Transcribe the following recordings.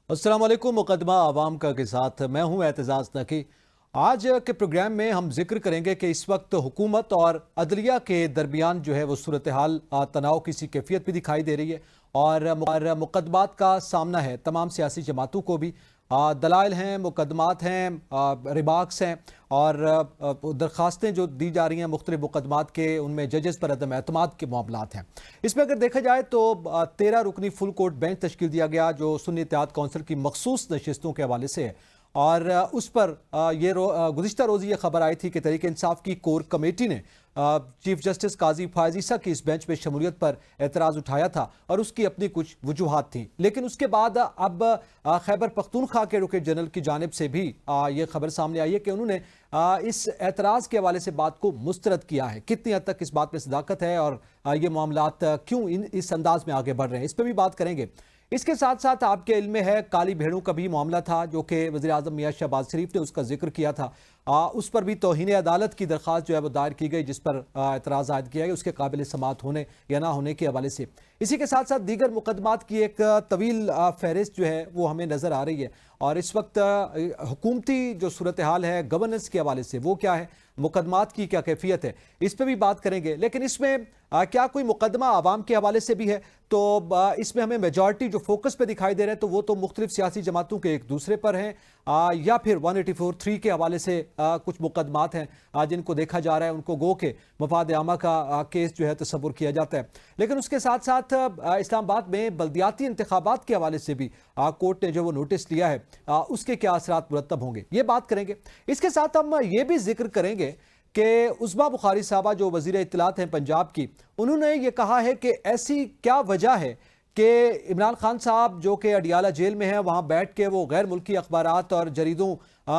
अस्सलाम वालेकुम। मुकदमा आवाम का के साथ मैं हूं एतजाज़ नकी। आज के प्रोग्राम में हम जिक्र करेंगे कि इस वक्त हुकूमत और अदलिया के दरमियान जो है वो सूरत हाल तनाव की सी कैफियत भी दिखाई दे रही है और मुकदमात का सामना है तमाम सियासी जमातों को भी। दलाइल हैं, मुकदमात हैं, रिमार्क्स हैं और दरख्वास्तें जो दी जा रही हैं मुख्तलिफ मुकदमात के, उनमें जजेस पर अदम एतमाद के मामलात हैं। इसमें अगर देखा जाए तो 13 रुकनी फुल कोर्ट बेंच तश्कील दिया गया जो सुन्नी इत्तेहाद कौंसिल की मखसूस नशिस्तों के हवाले से है और उस पर गुज़िश्ता रोज़ ये खबर आई थी कि तहरीक इंसाफ की कोर कमेटी ने चीफ जस्टिस काजी फयाज ईसा की इस बेंच में शमूलियत पर एतराज़ उठाया था और उसकी अपनी कुछ वजूहात थी। लेकिन उसके बाद अब खैबर पख्तूनख्वा के एडवोकेट जनरल की जानिब से भी ये खबर सामने आई है कि उन्होंने इस एतराज़ के हवाले से बात को मुस्तरद किया है। कितनी हद तक इस बात में सदाकत है और ये मामलात क्यों इस अंदाज में आगे बढ़ रहे हैं, इस पर भी बात करेंगे। इसके साथ साथ आपके इल्म में है काली भेड़ों का भी मामला था जो कि वज़ीर आज़म मियां शहबाज शरीफ ने उसका जिक्र किया था। उस पर भी तौहीन अदालत की दरख्वास्त जो है वो दायर की गई जिस पर एतराज़ आयद किया गया उसके काबिल समाअत होने या ना होने के हवाले से। इसी के साथ साथ दीगर मुकदमात की एक तवील फहरिस्त जो है वो हमें नज़र आ रही है और इस वक्त हुकूमती जो सूरत हाल है गवर्नेंस के हवाले से वो क्या है, मुकदमात की क्या कैफियत है, इस पर भी बात करेंगे। लेकिन इसमें क्या कोई मुकदमा आवाम के हवाले से भी है तो इसमें हमें मेजॉरिटी जो फोकस पे दिखाई दे रहे हैं तो वो तो मुख्तलिफ सियासी जमातों के एक दूसरे पर हैं या फिर 184(3) के हवाले से कुछ मुकदमात हैं जिनको देखा जा रहा है, उनको गो के मफाद आमा का केस जो है तस्वुर किया जाता है। लेकिन उसके साथ साथ इस्लामाबाद में बल्दियाती इंतखाबात के हवाले से भी कोर्ट ने जो वो नोटिस लिया है उसके क्या असरात मुरतब होंगे, ये बात करेंगे। इसके साथ हम ये भी जिक्र करेंगे कि उस्मा बुखारी साहबा जो वजीर इत्तलात हैं पंजाब की, उन्होंने ये कहा है कि ऐसी क्या वजह है कि इमरान खान साहब जो कि अडियाला जेल में हैं वहाँ बैठ के वो गैर मुल्की अखबारात और जरीदों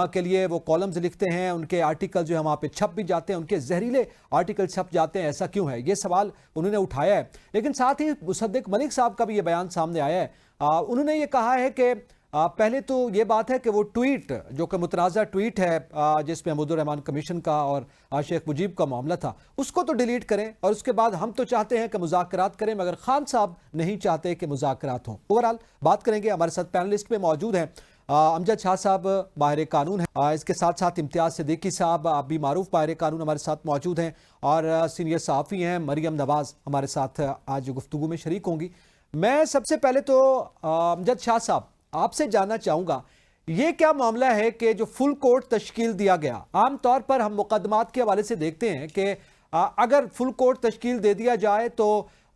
के लिए वो कॉलम्स लिखते हैं, उनके आर्टिकल जो है वहाँ पे छप भी जाते हैं, उनके जहरीले आर्टिकल छप जाते हैं, ऐसा क्यों है, ये सवाल उन्होंने उठाया है। लेकिन साथ ही मुसद्दिक मलिक साहब का भी ये बयान सामने आया है। उन्होंने ये कहा है कि पहले तो ये बात है कि वो ट्वीट जो कि मुतनाज़ा ट्वीट है जिसमें महमूदुर रहमान कमीशन का और शेख मुजीब का मामला था उसको तो डिलीट करें और उसके बाद हम तो चाहते हैं कि मुज़ाकरात करें मगर खान साहब नहीं चाहते कि मुज़ाकरात हों। ओवरऑल बात करेंगे। हमारे साथ पैनलिस्ट में मौजूद हैं अमजद शाह साहब माहिर कानून है, इसके साथ साथ इम्तियाज़ सिद्दीकी साहब आप भी मारूफ माहिर कानून हमारे साथ मौजूद हैं और सीनियर सहाफ़ी हैं मरियम नवाज़ हमारे साथ आज गुफ्तगू में शरीक होंगी। मैं सबसे पहले तो अमजद शाह साहब आपसे जानना चाहूंगा ये क्या मामला है कि जो फुल कोर्ट तश्कील दिया गया, आमतौर पर हम मुकदमात के हवाले से देखते हैं कि अगर फुल कोर्ट तश्कील दे दिया जाए तो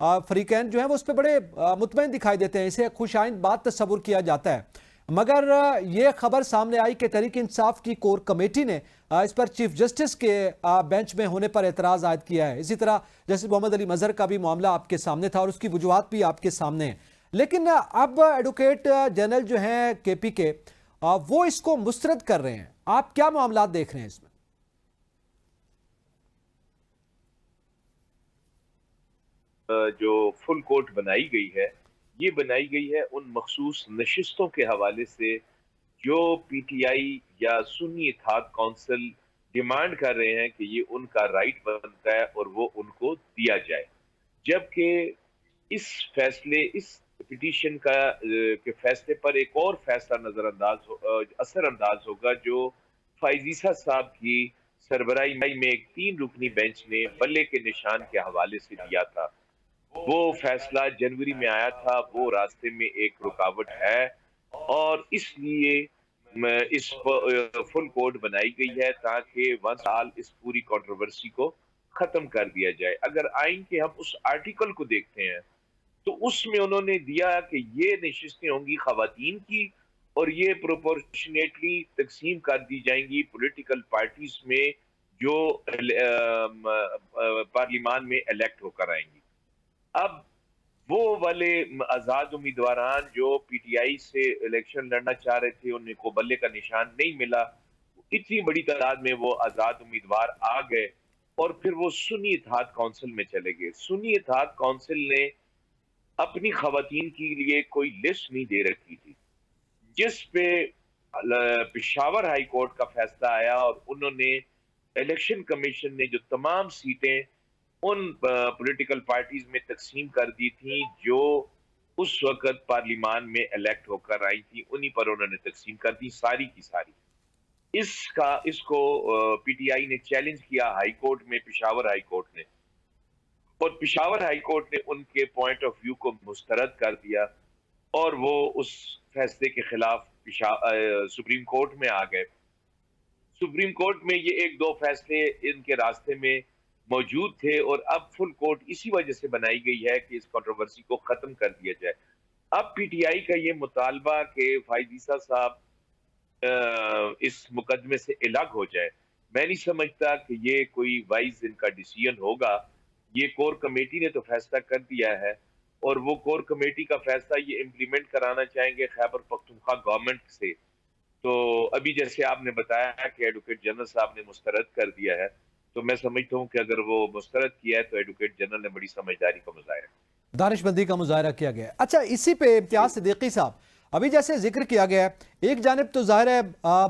फरीकैन जो है वो उस पर बड़े मुतमईन दिखाई देते हैं, इसे खुशाइंद बात तस्वुर किया जाता है। मगर ये खबर सामने आई कि तहरीक इंसाफ की कोर कमेटी ने इस पर चीफ जस्टिस के बेंच में होने पर एतराज़ आयद किया है। इसी तरह जस्टिस मोहम्मद अली मजहर का भी मामला आपके सामने था और उसकी वजूहात भी आपके सामने है। लेकिन अब एडवोकेट जनरल जो हैं केपी के वो इसको मुस्तरद कर रहे हैं, आप क्या मामला देख रहे हैं इसमें? जो फुल कोर्ट बनाई गई है, ये बनाई गई है उन मखसूस नशिस्तों के हवाले से जो पीटीआई या सुन्नी इत्तेहाद कौंसिल डिमांड कर रहे हैं कि ये उनका राइट बनता है और वो उनको दिया जाए। जबकि इस फैसले इस पिटीशन के फैसले पर एक और फैसला असरअंदाज होगा जो फाइजीसा साहब की सरबराही में एक 3 रुकनी बेंच ने बल्ले के निशान के हवाले से दिया था। वो फैसला जनवरी में आया था, वो रास्ते में एक रुकावट है और इसलिए इस फुल कोर्ट बनाई गई है ताकि 1 साल इस पूरी कंट्रोवर्सी को खत्म कर दिया जाए। अगर आइन के हम उस आर्टिकल को देखते हैं तो उसमें उन्होंने दिया कि ये नशिस्तें होंगी खवातीन की और ये प्रोपोर्शनेटली तकसीम कर दी जाएंगी पॉलिटिकल पार्टीज में जो पार्लियामान में इलेक्ट होकर आएंगी। अब वो वाले आजाद उम्मीदवार जो पीटीआई से इलेक्शन लड़ना चाह रहे थे, उनको बल्ले का निशान नहीं मिला, इतनी बड़ी तादाद में वो आजाद उम्मीदवार आ गए और फिर वो सुन्नी इत्तेहाद काउंसिल में चले गए। सुन्नी इत्तेहाद काउंसिल ने अपनी खवातीन के लिए कोई लिस्ट नहीं दे रखी थी, जिस पे पेशावर हाई कोर्ट का फैसला आया और उन्होंने इलेक्शन कमीशन ने जो तमाम सीटें उन पॉलिटिकल पार्टीज में तकसीम कर दी थी जो उस वक्त पार्लियामान में इलेक्ट होकर आई थी, उन्हीं पर उन्होंने तकसीम कर दी सारी की सारी। इसको पीटीआई ने चैलेंज किया हाई कोर्ट में, पेशावर हाई कोर्ट ने, और पेशावर हाई कोर्ट ने उनके पॉइंट ऑफ व्यू को मुस्तरद कर दिया और वो उस फैसले के खिलाफ सुप्रीम कोर्ट में आ गए। सुप्रीम कोर्ट में ये एक दो फैसले इनके रास्ते में मौजूद थे और अब फुल कोर्ट इसी वजह से बनाई गई है कि इस कंट्रोवर्सी को खत्म कर दिया जाए। अब पीटीआई का ये मुतालबा कि फायदीसा साहब इस मुकदमे से अलग हो जाए, मैं नहीं समझता कि ये कोई वाइज इनका डिसीजन होगा। ये कोर कमेटी ने तो फैसला कर दिया है और वो कोर कमेटी का फैसला ये इम्प्लीमेंट कराना चाहेंगे खैबर पख्तूनख्वा गवर्नमेंट से। तो अभी जैसे आपने बताया कि एडवोकेट जनरल साहब ने मुस्तरद कर दिया है, तो मैं समझता हूँ कि अगर वो मुस्तरद किया है तो एडवोकेट जनरल ने बड़ी समझदारी का मुजाहिरा किया। दानिशमंदी का मुजाहरा किया गया है। अच्छा, इसी पे इम्तियाज सिद्दीकी साहब, अभी जैसे जिक्र किया गया है, एक जानिब तो जाहिर है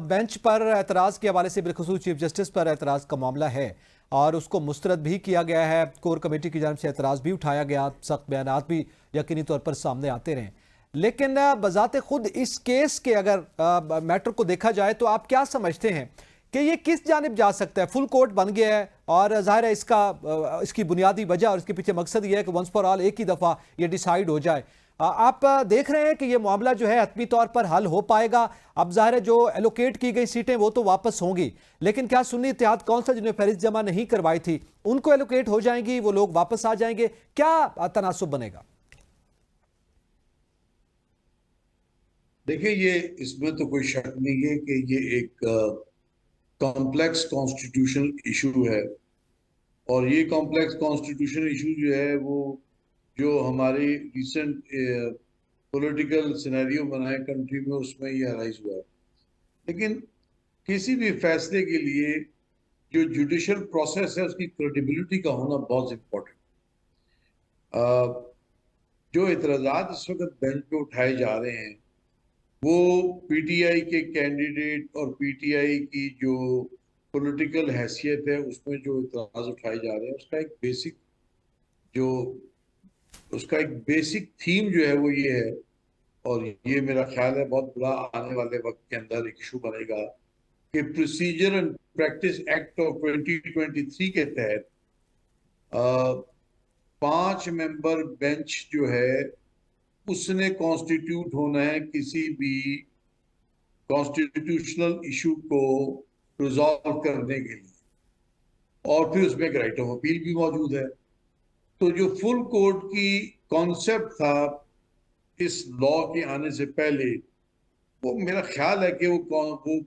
बेंच पर एतराज़ के हवाले से बिलखुसूस चीफ जस्टिस पर एतराज़ का मामला है और उसको मुस्तरद भी किया गया है, कोर कमेटी की जानिब से एतराज़ भी उठाया गया, सख्त बयानात भी यकीनी तौर पर सामने आते रहे। लेकिन बजाते खुद इस केस के अगर मैटर को देखा जाए तो आप क्या समझते हैं कि ये किस जानिब जा सकता है? फुल कोर्ट बन गया है और जाहिर है इसकी बुनियादी वजह और इसके पीछे मकसद ये है कि वंस फॉर ऑल एक ही दफ़ा ये डिसाइड हो जाए। आप देख रहे हैं कि ये मामला जो है हतमी तौर पर हल हो पाएगा? अब जाहिर है जो एलोकेट की गई सीटें वो तो वापस होंगी, लेकिन क्या सुन्नी इत्तेहाद कौंसिल जिन्होंने फहरिस्त जमा नहीं करवाई थी उनको एलोकेट हो जाएंगी, वो लोग वापस आ जाएंगे? क्या तनासुब बनेगा? देखिए, ये इसमें तो कोई शक नहीं है कि ये एक कॉम्प्लेक्स कॉन्स्टिट्यूशनल इशू है और ये कॉम्प्लेक्स कॉन्स्टिट्यूशनल इशू जो है वो जो हमारी रिसेंट पॉलिटिकल सिनेरियो बना है कंट्री में उसमें ये अराइज हुआ है। लेकिन किसी भी फैसले के लिए जो जुडिशियल प्रोसेस है उसकी क्रेडिबिलिटी का होना बहुत इम्पोर्टेंट। जो इतराजात इस वक्त बेंच पे उठाए जा रहे हैं वो पीटीआई के कैंडिडेट और पीटीआई की जो पॉलिटिकल हैसियत है उसमें जो इतराज उठाए जा रहे हैं उसका एक बेसिक थीम जो है वो ये है, और ये मेरा ख्याल है बहुत बड़ा आने वाले वक्त के अंदर एक इशू बनेगा कि procedure and practice act of 2023 के तहत 5 मेंबर बेंच जो है उसने कॉन्स्टिट्यूट होना है किसी भी कॉन्स्टिट्यूशनल इशू को रिजॉल्व करने के लिए, और फिर उसमें एक राइट ऑफ अपील भी मौजूद है। तो जो फुल कोर्ट की कॉन्सेप्ट था इस लॉ के आने से पहले, वो मेरा ख्याल है कि वो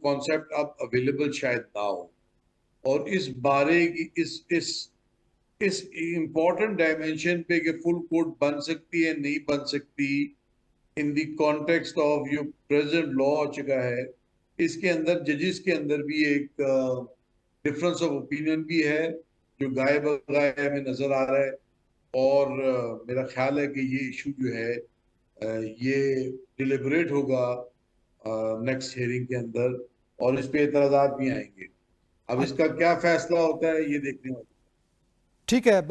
कॉन्सेप्ट अब अवेलेबल शायद ना हो, और इस बारे की इस इम्पोर्टेंट डायमेंशन पे कि फुल कोर्ट बन सकती है नहीं बन सकती इन द कॉन्टेक्स्ट ऑफ जो प्रेजेंट लॉ हो चुका है, इसके अंदर जजेस के अंदर भी एक डिफरेंस ऑफ ओपिनियन भी है जो गाये बगाये में नजर आ रहा है। और मेरा ख्याल है कि ये इशू जो है ये डिलिबरेट होगा नेक्स्ट हियरिंग के अंदर और इस पे एतराज़ात भी आएंगे। अब इसका क्या फैसला होता है ये देखने वाला। ठीक है,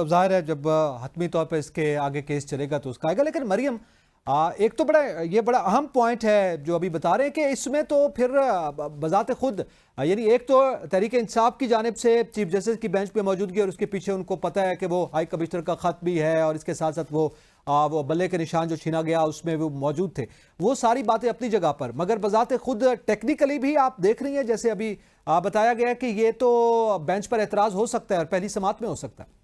जाहिर है जब हतमी तौर पर इसके आगे केस चलेगा तो उसका आएगा। लेकिन मरियम, एक तो बड़ा अहम पॉइंट है जो अभी बता रहे हैं कि इसमें तो फिर बजाते खुद यानी एक तो तहरीक इंसाफ की जानिब से चीफ जस्टिस की बेंच पे मौजूदगी और उसके पीछे उनको पता है कि वो हाई कमिश्नर का खत भी है और इसके साथ साथ वो बल्ले के निशान जो छीना गया उसमें वो मौजूद थे, वो सारी बातें अपनी जगह पर, मगर बजाते खुद टेक्निकली भी आप देख रही हैं जैसे अभी बताया गया कि ये तो बेंच पर एतराज़ हो सकता है और पहली समात में हो सकता है।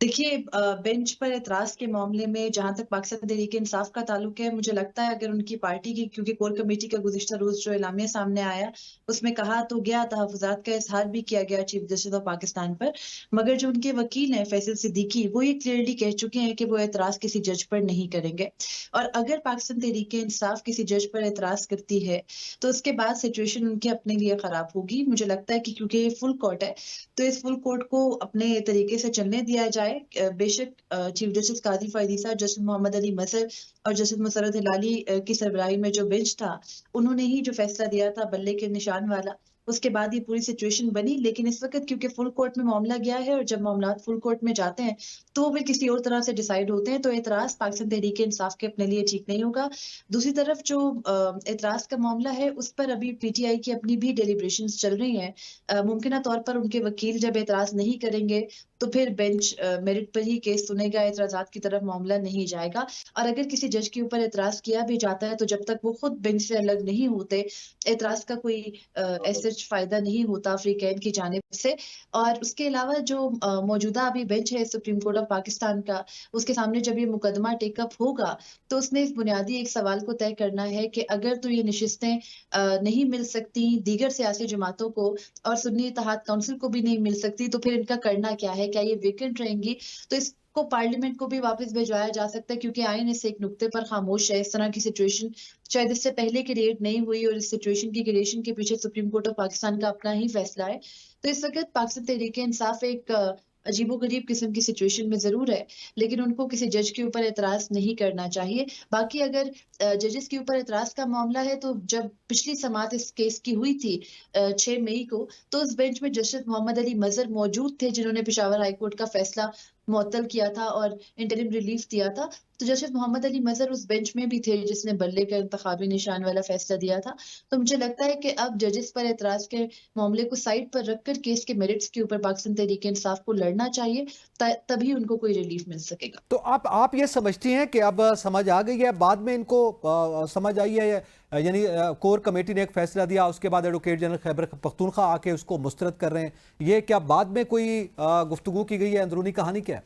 देखिए, बेंच पर एतराज के मामले में जहां तक पाकिस्तान तहरीक इंसाफ का ताल्लुक है, मुझे लगता है अगर उनकी पार्टी की, क्योंकि कोर कमेटी का गुज़िश्ता रोज जो एलामिया सामने आया उसमें कहा तो गया, तहफ़्फ़ुज़ात का इज़हार भी किया गया चीफ जस्टिस ऑफ पाकिस्तान पर, मगर जो उनके वकील हैं फैसल सिद्दीकी वो ये क्लियरली कह चुके हैं कि वो एतराज़ किसी जज पर नहीं करेंगे। और अगर पाकिस्तान तहरीक इंसाफ किसी जज पर एतराज़ करती है तो उसके बाद सिचुएशन उनके अपने लिए ख़राब होगी। मुझे लगता है कि क्योंकि ये फुल कोर्ट है तो इस फुल कोर्ट को अपने तरीके से चलने दिया जाए। बेशक चीफ जस्टिस काजी फायदीसा, जस्टिस मोहम्मद अली मसर और जस्टिस मुसर्रत हिलाली की सरबराही में जो बेंच था उन्होंने ही जो फैसला दिया था बल्ले के निशान वाला, उसके बाद ये पूरी सिचुएशन बनी। लेकिन इस वक़्त क्योंकि फुल कोर्ट में मामला गया है और जब मामलात फुल कोर्ट में जाते हैं, तो वो फिर किसी और तरह से डिसाइड होते हैं, तो एतराज़ पाकिस्तान तहरीक-ए-इंसाफ के अपने लिए ठीक नहीं होगा। दूसरी तरफ जो एतराज़ का मामला है, उस पर अभी पीटीआई की अपनी भी डेलिब्रेशंस चल रही हैं। मुमकिना तौर पर उनके वकील जब एतराज़ नहीं करेंगे, तो फिर बेंच मेरिट पर ही केस सुनेगा, एतराज़ात की तरफ मामला नहीं जाएगा। और अगर किसी जज के ऊपर एतराज़ किया भी जाता है, तो जब तक वो खुद बेंच से अलग नहीं होते, एतराज़ का कोई एज़ सच फ़ायदा नहीं होता अफ़्रीकैन की जानिब से। और उसके अलावा जो मौजूदा अभी बेंच है सुप्रीम कोर्ट ऑफ पाकिस्तान का, उसके सामने जब ये मुकदमा टेक अप होगा, तो उसने इस बुनियादी एक सवाल को तय करना है कि अगर तो ये नशिस्तें नहीं मिल सकती दीगर सियासी जमातों को और सुन्नी इत्तेहाद काउंसिल को भी नहीं मिल सकती, तो फिर इनका करना क्या है? क्या ये वेकेंट रहेंगी? तो इसको पार्लियामेंट को भी वापस भिजवाया जा सकता है, क्योंकि आईन इस एक नुक्ते पर खामोश है। इस तरह की सिचुएशन शायद इससे पहले क्रिएट नहीं हुई और इस सिचुएशन की क्रिएशन के पीछे सुप्रीम कोर्ट ऑफ पाकिस्तान का अपना ही फैसला है। तो इस वक़्त पाकिस्तान तहरीक-ए-इंसाफ एक अजीबो-गरीब किस्म की सिचुएशन में ज़रूर है, लेकिन उनको किसी जज के ऊपर एतराज़ नहीं करना चाहिए। बाकी अगर जजेस के ऊपर एतराज़ का मामला है, तो जब पिछली समाअत इस केस की हुई थी 6 मई को, तो उस बेंच में जस्टिस मोहम्मद अली मज़हर मौजूद थे, जिन्होंने पेशावर हाई कोर्ट का फैसला मुअत्तल किया था और इंटरिम रिलीफ दिया था। तो जस्टिस मोहम्मद अली मज़हर उस बेंच में भी थे, जिसने बल्ले का इंतखाबी निशान वाला फैसला दिया था। तो मुझे लगता है कि अब जजेस पर एतराज़ के मामले को साइड पर रखकर केस के मेरिट्स के ऊपर पाकिस्तान तहरीक-ए-इंसाफ को लड़ना चाहिए, तभी उनको कोई रिलीफ मिल सकेगा। तो आप ये समझती हैं कि अब समझ आ गई है, बाद में इनको समझ आई है, यानी कोर कमेटी ने एक फैसला दिया, उसके बाद एडवोकेट जनरल खैबर पख्तूनख्वा आके उसको मुस्तरद कर रहे हैं, ये क्या बाद में कोई गुफ्तगू की गई है? अंदरूनी कहानी क्या है?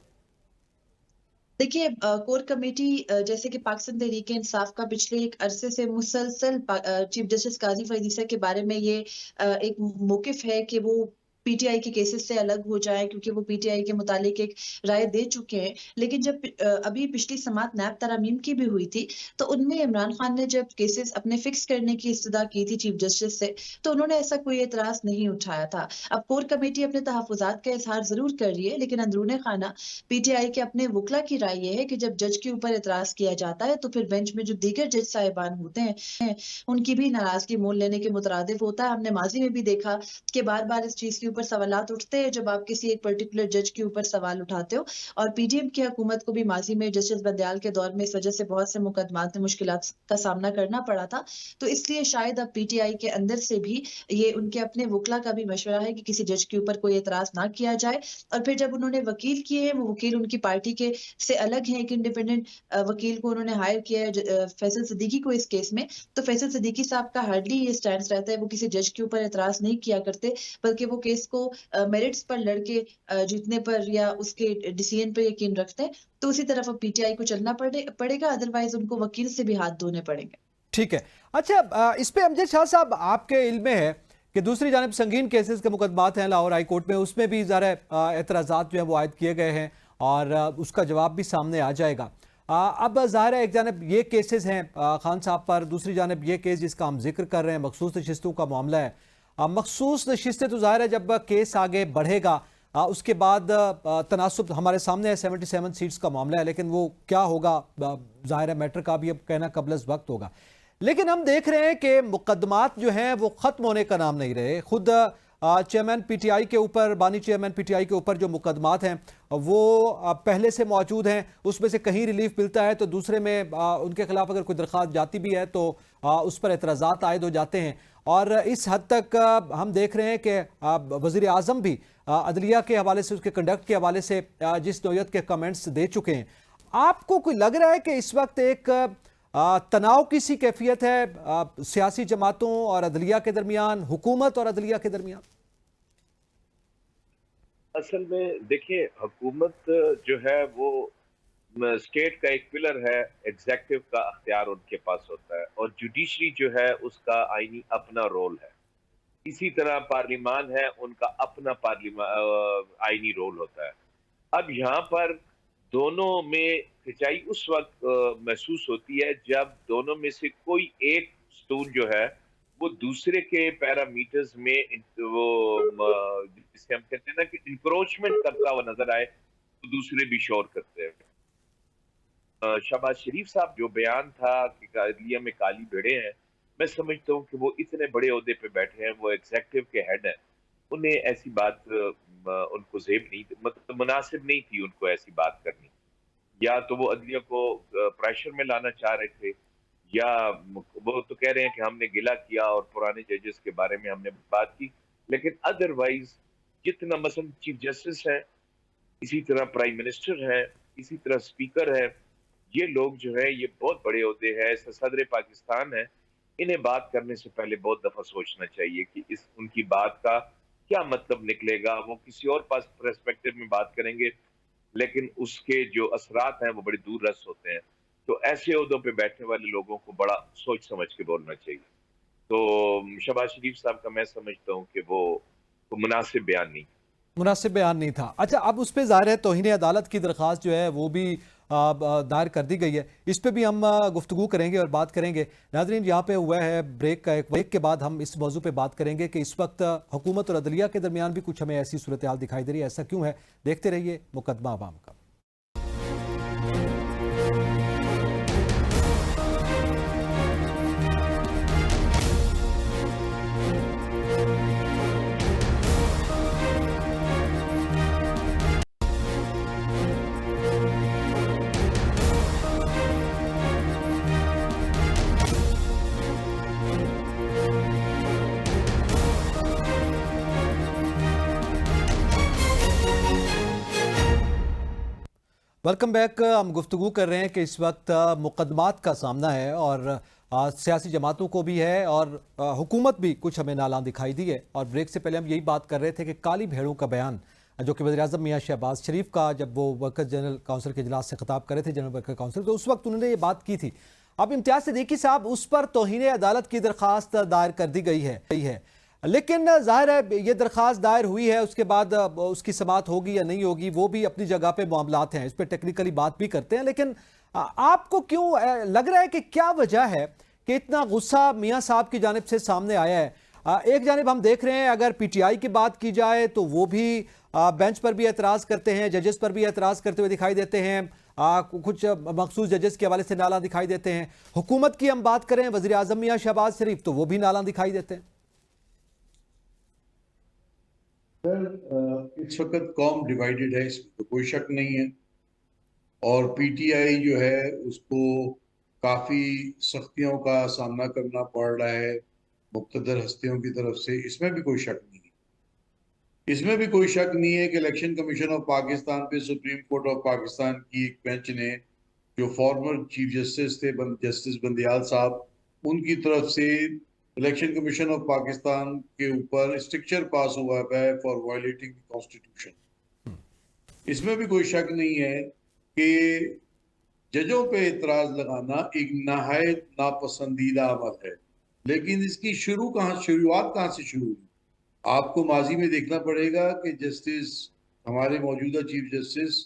देखिए कोर कमेटी जैसे कि पाकिस्तान तहरीक-ए-इंसाफ का पिछले एक अरसे से मुसलसल चीफ जस्टिस काजी फरीद ईसा के बारे में ये एक मौक़िफ़ है कि वो पीटीआई के केसेस से अलग हो जाए, क्योंकि वो पीटीआई के मुतालिक एक राय दे चुके हैं। लेकिन जब अभी पिछली समाअत नैब तरामीम की भी हुई थी, तो उनमें इमरान खान ने जब केसेस अपने फिक्स करने की इस्तदा की थी चीफ जस्टिस से, तो उन्होंने ऐसा कोई एतराज़ नहीं उठाया था। अब कोर कमेटी अपने तहफ़्फ़ुज़ात का इज़हार ज़रूर कर रही है, लेकिन अंदरूने खाना पीटीआई के अपने वकला की राय ये है कि जब जज के ऊपर एतराज़ किया जाता है, तो फिर बेंच में जो दीगर जज साहिबान होते हैं, उनकी भी नाराज़गी मोल लेने के मुतरादिफ होता है। हमने माज़ी में भी देखा कि बार-बार इस चीज़ के ऊपर सवालात उठते हैं जब आप किसी एक पर्टिकुलर जज के ऊपर सवाल उठाते हो। और पीडीएम की हुकूमत को भी माज़ी में जस्टिस बंदयाल के दौर में इस वजह से बहुत से मुकदमात में मुश्किलात का सामना करना पड़ा था। तो इसलिए शायद अब पीटीआई के अंदर से भी ये उनके अपने वकला का भी मशवरा है कि किसी जज के ऊपर कोई एतराज़ ना किया जाए। और फिर जब उन्होंने वकील किए हैं, वो वकील उनकी पार्टी के से अलग हैं, एक इंडिपेंडेंट वकील को उन्होंने हायर किया है फैसल सिद्दीकी को इस केस में। तो फैसल सिद्दीकी साहब का हार्डली ये स्टैंस रहता है, वो किसी जज के ऊपर एतराज़ नहीं किया करते, बल्कि वो केस को मेरिट्स पर लड़के जीतने पर या उसके डिसीजन पर यकीन रखते हैं। तो उसी तरफ अब पीटीआई को चलना पड़ेगा, अदरवाइज उनको वकील से भी हाथ धोने पड़ेंगे। ठीक है। अच्छा, इस पे अमजद शाह साहब आपके इल्म में है कि दूसरी जानब संगीन केसेस के मुकदमात हैं लाहौर हाई कोर्ट में, उसमें भी ज़रा एतराज़ात जो हैं वो आयद किए गए हैं और उसका जवाब भी सामने आ जाएगा। अब ज़ाहिर है एक जानब ये केसेस हैं खान साहब पर, दूसरी जानब ये केस जिसका हम जिक्र कर रहे हैं मखसूस नशिस्तों का मामला है। मखसूस नशिस्तें तो ज़ाहिर है जब केस आगे बढ़ेगा उसके बाद तनासुब हमारे सामने है, 77 सीट्स का मामला है, लेकिन वो क्या होगा ज़ाहिर है मैटर का भी अब कहना कबल वक्त होगा। लेकिन हम देख रहे हैं कि मुकदमात जो हैं वो ख़त्म होने का नाम नहीं रहे। खुद चेयरमैन पीटीआई के ऊपर, बानी चेयरमैन पीटीआई के ऊपर जो मुकदमात हैं वो पहले से मौजूद हैं, उसमें से कहीं रिलीफ मिलता है तो दूसरे में उनके खिलाफ अगर कोई दरख्वास्त जाती भी है तो उस पर एतराज़ात आयद हो जाते हैं। और इस हद तक हम देख रहे हैं कि वज़ीर आज़म भी अदलिया के हवाले से, उसके कंडक्ट के हवाले से जिस नौयत के कमेंट्स दे चुके हैं, आपको कोई लग रहा है कि इस वक्त एक तनाव की सी कैफियत है सियासी जमातों और अदलिया के दरमियान, हुकूमत और अदलिया के दरमियान? असल में देखिए, हुकूमत जो है वो स्टेट का एक पिलर है, एग्जेक्टिव का अख्तियार उनके पास होता है और जुडिशरी जो है उसका आईनी अपना रोल है। इसी तरह पार्लिमान है, उनका अपना आईनी रोल होता है। अब यहाँ पर दोनों में खिंचाई उस वक्त महसूस होती है जब दोनों में से कोई एक स्टोन जो है वो दूसरे के पैरामीटर्स में वो जिसे हम कहते हैं ना कि इंक्रोचमेंट करता हुआ नजर आए, तो दूसरे भी शोर करते हैं। शहबाज शरीफ साहब जो बयान था कि अदलिया में काली भेड़े हैं, मैं समझता हूँ कि वो इतने बड़े ओहदे पे बैठे हैं, वो एग्जेक्टिव के हेड हैं, उन्हें ऐसी बात उनको ज़ेब नहीं, मतलब मुनासिब नहीं थी उनको ऐसी बात करनी। या तो वो अदलिया को प्रेशर में लाना चाह रहे थे, या वो तो कह रहे हैं कि हमने गिला किया और पुराने जजेस के बारे में हमने बात की, लेकिन अदरवाइज जितना मसलन चीफ जस्टिस है, इसी तरह प्राइम मिनिस्टर है, इसी तरह स्पीकर है, ये लोग जो है ये बहुत बड़े ओहदे हैं, सदर पाकिस्तान है, इन्हें बात करने से पहले बहुत दफा सोचना चाहिए कि इस उनकी बात का क्या मतलब निकलेगा। वो किसी और पास पर्सपेक्टिव में बात करेंगे, लेकिन उसके जो असरात हैं वो बड़ी दूर रस होते हैं। तो ऐसे ओहदों पे बैठने वाले लोगों को बड़ा सोच समझ के बोलना चाहिए। तो शहबाज शरीफ साहब का मैं समझता हूँ कि वो मुनासिब बयान नहीं। मुनासिब बयान नहीं था। अच्छा, अब उस पर ज़ाहिर है तौहीन अदालत की दरख्वास्त जो है वो भी दायर कर दी गई है। इस पे भी हम गुफ्तगू करेंगे और बात करेंगे। नाज़रीन, यहाँ पे हुआ है ब्रेक का, एक ब्रेक के बाद हम इस मौजू पे बात करेंगे कि इस वक्त हुकूमत और अदलिया के दरमियान भी कुछ हमें ऐसी सूरत हाल दिखाई दे रही है। ऐसा क्यों है, देखते रहिए मुकदमा अवाम का। Welcome back. हम गुफ्तगू कर रहे हैं कि इस वक्त मुकदमात का सामना है और सियासी जमातों को भी है और हुकूमत भी कुछ हमें नालान दिखाई दी है। और ब्रेक से पहले हम यही बात कर रहे थे कि काली भेड़ों का बयान जो कि वज़ीर-ए-आज़म मियां शहबाज शरीफ का, जब वो वर्कर्स जनरल काउंसिल के इजलास से खिताब कर रहे थे, जनरल वर्कर काउंसिल, तो उस वक्त उन्होंने ये बात की थी। अब इम्तियाज़ सिद्दीकी साहब, उस पर तौहीन अदालत की दरख्वास्त दायर कर दी गई है, लेकिन जाहिर है ये दरख्वास्त दायर हुई है, उसके बाद उसकी समाअत होगी या नहीं होगी वो भी अपनी जगह पे मामलात हैं, इस पर टेक्निकली बात भी करते हैं। लेकिन आपको क्यों लग रहा है कि क्या वजह है कि इतना गुस्सा मियां साहब की जानिब से सामने आया है? एक जानिब हम देख रहे हैं, अगर पीटीआई की बात की जाए तो वो भी बेंच पर भी एतराज़ करते हैं, जजेस पर भी एतराज़ करते हुए दिखाई देते हैं, कुछ मखसूस जजेस के हवाले से नाला दिखाई देते हैं। हुकूमत की हम बात करें, वज़ीर-ए-आज़म मियां शहबाज शरीफ, तो वो भी नाला दिखाई देते हैं। इस वक्त कौम डिवाइडेड है, इसमें तो कोई शक नहीं है। और पीटीआई जो है उसको काफी सख्तियों का सामना करना पड़ रहा है मुक़्तदर हस्तियों की तरफ से, इसमें भी कोई शक नहीं है। इसमें भी कोई शक नहीं है कि इलेक्शन कमीशन ऑफ पाकिस्तान पे सुप्रीम कोर्ट ऑफ पाकिस्तान की एक बेंच ने, जो फॉर्मर चीफ जस्टिस थे जस्टिस बंदियाल साहब, उनकी तरफ से इलेक्शन कमीशन ऑफ पाकिस्तान के ऊपर स्ट्रिक्चर पास हुआ है फॉर वायलेटिंग द कॉन्स्टिट्यूशन। इसमें भी कोई शक नहीं है कि जजों पे इतराज लगाना एक नहायत नापसंदीदा अमल है। लेकिन इसकी शुरुआत कहाँ से शुरू हुई? आपको माजी में देखना पड़ेगा कि जस्टिस, हमारे मौजूदा चीफ जस्टिस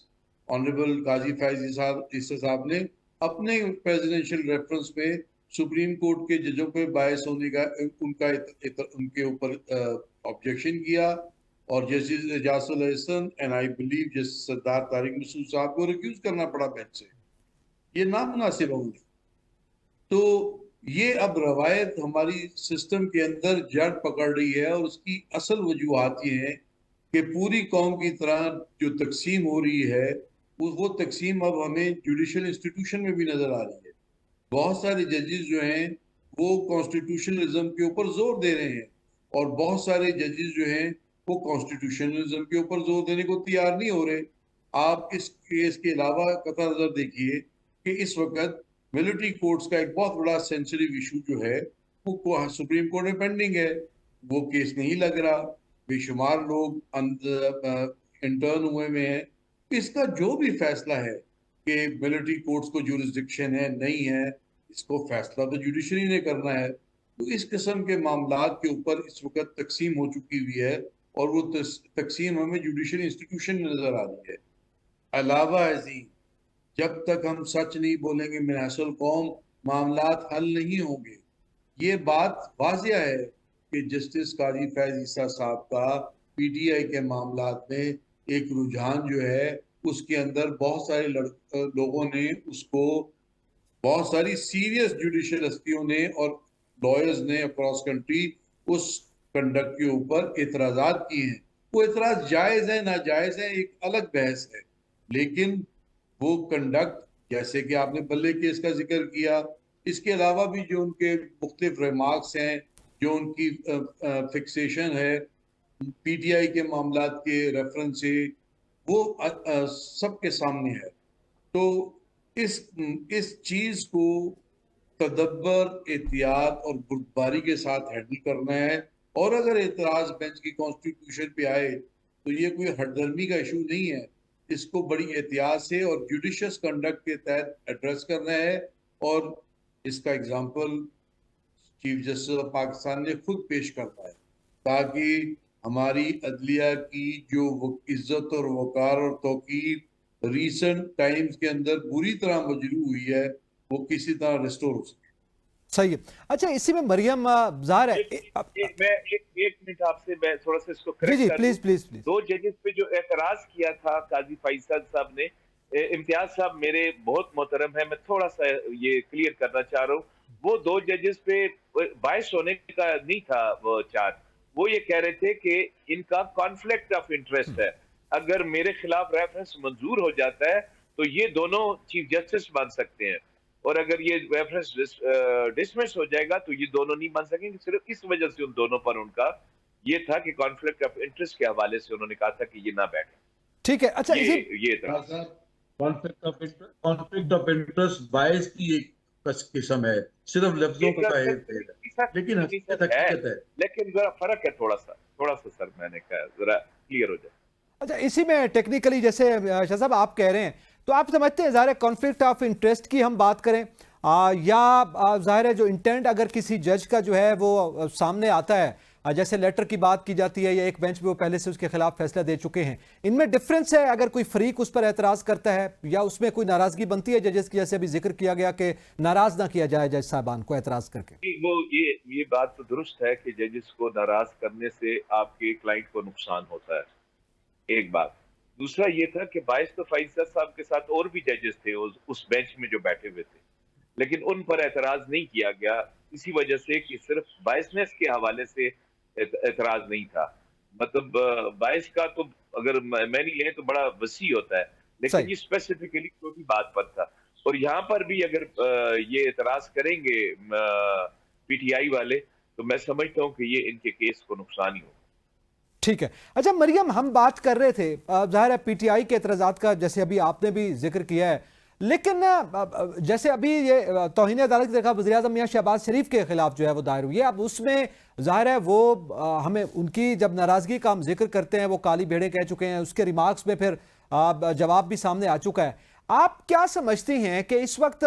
ऑनरेबल काजी फैज ईसा साहब ने अपने प्रेसिडेंशियल रेफरेंस पे सुप्रीम कोर्ट के जजों पे बायस होने का उनके ऊपर ऑब्जेक्शन किया, और justice Ejazul Ahsan and I believe justice Sardar Tariq Masood साहब को रिक्यूज करना पड़ा बेंच से। ये नामुनासिब अमल है। तो ये अब रवायत हमारी सिस्टम के अंदर जड़ पकड़ रही है, और उसकी असल वजूहात ये है कि पूरी कौम की तरह जो तकसीम हो रही है, वो तकसीम अब हमें जुडिशल इंस्टीट्यूशन में भी नजर आ रही है। बहुत सारे जजेस जो हैं वो कॉन्स्टिट्यूशनलिज्म के ऊपर जोर दे रहे हैं, और बहुत सारे जजेस जो हैं वो कॉन्स्टिट्यूशनलिज्म के ऊपर जोर देने को तैयार नहीं हो रहे। आप इस केस के अलावा कतई नजर देखिए कि इस वक्त मिलिट्री कोर्ट्स का एक बहुत बड़ा सेंसिटिव इशू जो है वो सुप्रीम कोर्ट में पेंडिंग है, वो केस नहीं लग रहा, बेशुमार लोग इंटर्न हुए में हैं। इसका जो भी फैसला है कि मिलिट्री कोर्ट्स को जुरिस्डिक्शन है नहीं है, इसको फैसला तो जुडिशरी ने करना है। तो इस किस्म के मामलात के ऊपर इस वक्त तकसीम हो चुकी हुई है, और वो तकसीम हमें जुडिशरी इंस्टीट्यूशन में नजर आ रही है। अलावा ऐसी, जब तक हम सच नहीं बोलेंगे मिनासल कौम, मामलात हल नहीं होंगे। ये बात वाजिया है कि जस्टिस काजी फैज ईसा साहब का पीटीआई के मामलात में एक रुझान जो है, उसके अंदर बहुत सारे लोगों ने उसको, बहुत सारी सीरियस जुडिशियल हस्तियों ने और लॉयर्स ने अक्रॉस कंट्री उस कंडक्ट के ऊपर एतराजात किए हैं। वो एतराज जायज है नाजायज है एक अलग बहस है, लेकिन वो कंडक्ट, जैसे कि आपने बल्ले केस का जिक्र किया, इसके अलावा भी जो उनके मुख्तलिफ रिमार्क्स हैं, जो उनकी फिक्सेशन है पीटीआई के मामलात के रेफरेंस से, वो सबके सामने है। तो इस चीज को तदब्बर, एहतियात और बुर्दबारी के साथ हैंडल करना है। और अगर एतराज बेंच की कॉन्स्टिट्यूशन पे आए तो ये कोई हरदर्मी का इशू नहीं है, इसको बड़ी एहतियात से और जुडिशियस कंडक्ट के तहत एड्रेस करना है। और इसका example chief justice of Pakistan ने खुद पेश करता है, ताकि हमारी अदलिया की जो इज्जत और वकार और तौकीर रीसेंट टाइम्स के अंदर बुरी तरह मजरू हुई है, वो किसी तरह रिस्टोर हो सके। सही है। अच्छा, इसी में मरियम ज़ाहिर है एक मिनट आपसे मैं थोड़ा सा इसको जी करेक्ट जी कर प्लीज दूं। Please please. दो जजेस पे जो एतराज किया था काजी फैसल साहब ने, इम्तियाज साहब मेरे बहुत मोहतरम है, मैं थोड़ा सा ये क्लियर करना चाह रहा हूँ, वो दो जजेस पे बायस होने का नहीं था वो चार्ज। वो ये कह रहे थे कि इनका कॉन्फ्लिक्ट ऑफ इंटरेस्ट है, अगर मेरे खिलाफ रेफरेंस मंजूर हो जाता है तो ये दोनों चीफ जस्टिस बन सकते हैं, और अगर ये रेफरेंस डिसमिस हो जाएगा तो ये दोनों नहीं बन सकेंगे। सिर्फ इस वजह से उन दोनों पर उनका ये था कि कॉन्फ्लिक्ट ऑफ इंटरेस्ट के हवाले से उन्होंने कहा था कि ये ना बैठे। ठीक है। अच्छा, ये था कॉन्फ्लिक्ट ऑफ इंटरेस्ट बायस की एक किस्म है, सिर्फ लफ्जों का खेल है, लेकिन हकीकत है। लेकिन जरा फर्क है थोड़ा सा सर, मैंने कहा जरा क्लियर हो जाए। अच्छा, इसी में टेक्निकली जैसे शाह साहब आप कह रहे हैं, तो आप समझते हैं ज़ाहिर कॉन्फ्लिक्ट ऑफ इंटरेस्ट की हम बात करें या ज़ाहिर है जो इंटेंट अगर किसी जज का जो है वो सामने आता है, जैसे लेटर की बात की जाती है या एक बेंच पे वो पहले से उसके खिलाफ फैसला दे चुके हैं, इनमें डिफरेंस है? अगर कोई फरीक उस पर एतराज़ करता है या उसमें कोई नाराज़गी बनती है जजेस की, जैसे अभी जिक्र किया गया कि नाराज़ ना किया जाए जज साहबान को एतराज़ करके? वो ये बात तो दुरुस्त है कि जजेस को नाराज करने से आपके क्लाइंट को नुकसान होता है, एक बात। दूसरा ये था कि बायस तो फैसल साहब के साथ और भी जजेस थे उस बेंच में जो बैठे हुए थे, लेकिन उन पर एतराज नहीं किया गया, इसी वजह से कि सिर्फ बायसनेस के हवाले से एतराज नहीं था। मतलब बायस का तो अगर मैंने ले तो बड़ा वसी होता है, लेकिन ये स्पेसिफिकली छोटी बात पर था। और यहाँ पर भी अगर ये एतराज करेंगे पीटीआई वाले, तो मैं समझता हूँ कि ये इनके केस को नुकसान ही होगा। ठीक है। अच्छा मरियम, हम बात कर रहे थे ज़ाहिर है पीटीआई के एतराज़ात का, जैसे अभी आपने भी जिक्र किया है, लेकिन जैसे अभी ये तौहीन अदालत की तरह वज़ीर आज़म मियां शहबाज शरीफ के खिलाफ जो है वो दायर हुई है, अब उसमें ज़ाहिर है वो हमें उनकी जब नाराज़गी का हम जिक्र करते हैं वो काली भेड़ें कह चुके हैं, उसके रिमार्क्स में फिर जवाब भी सामने आ चुका है। आप क्या समझती हैं कि इस वक्त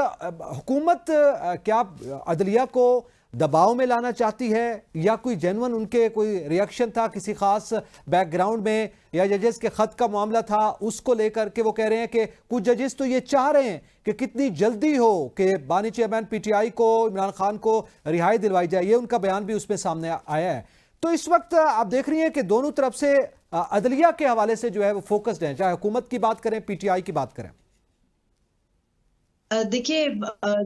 हुकूमत क्या अदलिया को दबाव में लाना चाहती है, या कोई जेन्युइन उनके कोई रिएक्शन था किसी खास बैकग्राउंड में, या जजेस के खत का मामला था उसको लेकर के वो कह रहे हैं कि कुछ जजेस तो ये चाह रहे हैं कि कितनी जल्दी हो कि बानी चेयरमैन पीटीआई को, इमरान खान को रिहाई दिलवाई जाए, ये उनका बयान भी उसमें सामने आया है। तो इस वक्त आप देख रही हैं कि दोनों तरफ से अदलिया के हवाले से जो है वो फोकस्ड है, चाहे हुकूमत की बात करें पीटीआई की बात करें। देखिए,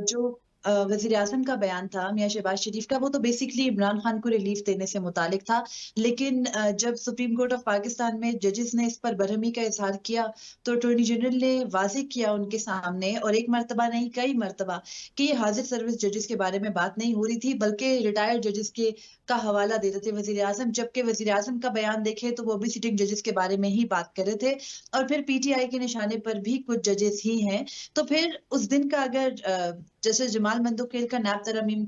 जो वजीर आजम का बयान था मियां शहबाज शरीफ का, वो तो बेसिकली इमरान खान को रिलीफ देने से मुतालिक था, लेकिन जब सुप्रीम कोर्ट ऑफ पाकिस्तान में जजेस ने इस पर बरहमी का इजहार किया तो अटॉर्नी जनरल ने वाज़ेह किया उनके सामने, और एक मरतबा नहीं कई मरतबा, कि ये हाजिर सर्विस जजेस के बारे में बात नहीं हो रही थी, बल्कि रिटायर्ड जजेस के का हवाला दे रहे थे वजीर आजम। जबकि वजीर आजम का बयान देखे तो वो भी सिटिंग जजेस के बारे में ही बात कर रहे थे, और फिर पीटीआई के निशाने पर भी कुछ जजेस ही हैं। तो फिर उस दिन का अगर जैसे जमाल मंदोखेल का नैब तरमीम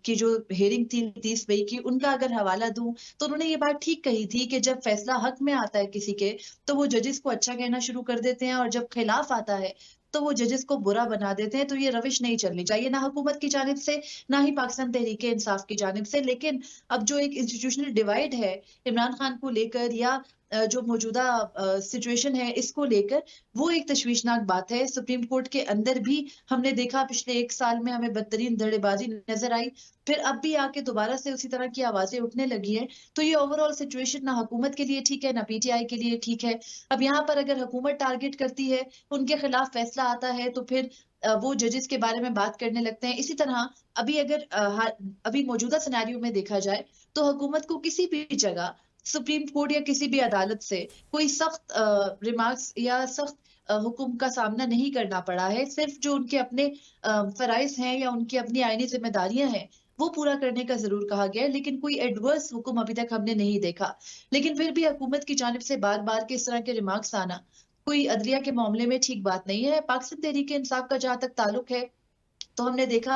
की जो हेयरिंग थी 30 मई की, उनका अगर हवाला दूं तो उन्होंने ये बात ठीक कही थी कि जब फैसला हक में आता है किसी के तो वो जजेस को अच्छा कहना शुरू कर देते हैं, और जब खिलाफ आता है तो वो जजेस को बुरा बना देते हैं। तो ये रविश नहीं चलनी चाहिए, ना हुकूमत की जानिब से ना ही पाकिस्तान तहरीक इंसाफ की जानिब से। लेकिन अब जो एक इंस्टीट्यूशनल डिवाइड है इमरान खान को लेकर, या जो मौजूदा सिचुएशन है इसको लेकर, वो एक तशवीशनाक बात है। सुप्रीम कोर्ट के अंदर भी हमने देखा पिछले 1 साल में हमें बदतरीन धड़ेबाजी नजर आई, फिर अब भी आके दोबारा से उसी तरह की आवाजें उठने लगी हैं। तो ये ओवरऑल सिचुएशन ना हुकूमत के लिए ठीक है ना पीटीआई के लिए ठीक है। अब यहाँ पर अगर हुकूमत टारगेट करती है, उनके खिलाफ फैसला आता है, तो फिर वो जजेस के बारे में बात करने लगते हैं। इसी तरह अभी अगर अभी मौजूदा सिनेरियो में देखा जाए तो हुकूमत को किसी भी जगह सुप्रीम कोर्ट या किसी भी अदालत से कोई सख्त रिमार्क्स या सख्त हुक्म का सामना नहीं करना पड़ा है। सिर्फ जो उनके अपने फराइज हैं या उनकी अपनी आईनी जिम्मेदारियां हैं वो पूरा करने का जरूर कहा गया है, लेकिन कोई एडवर्स हुक्म अभी तक हमने नहीं देखा। लेकिन फिर भी हुकूमत की जानिब से बार बार के इस तरह के रिमार्क्स आना कोई अदलिया के मामले में ठीक बात नहीं है। पाकिस्तान तहरीक इंसाफ का जहां तक ताल्लुक है तो हमने देखा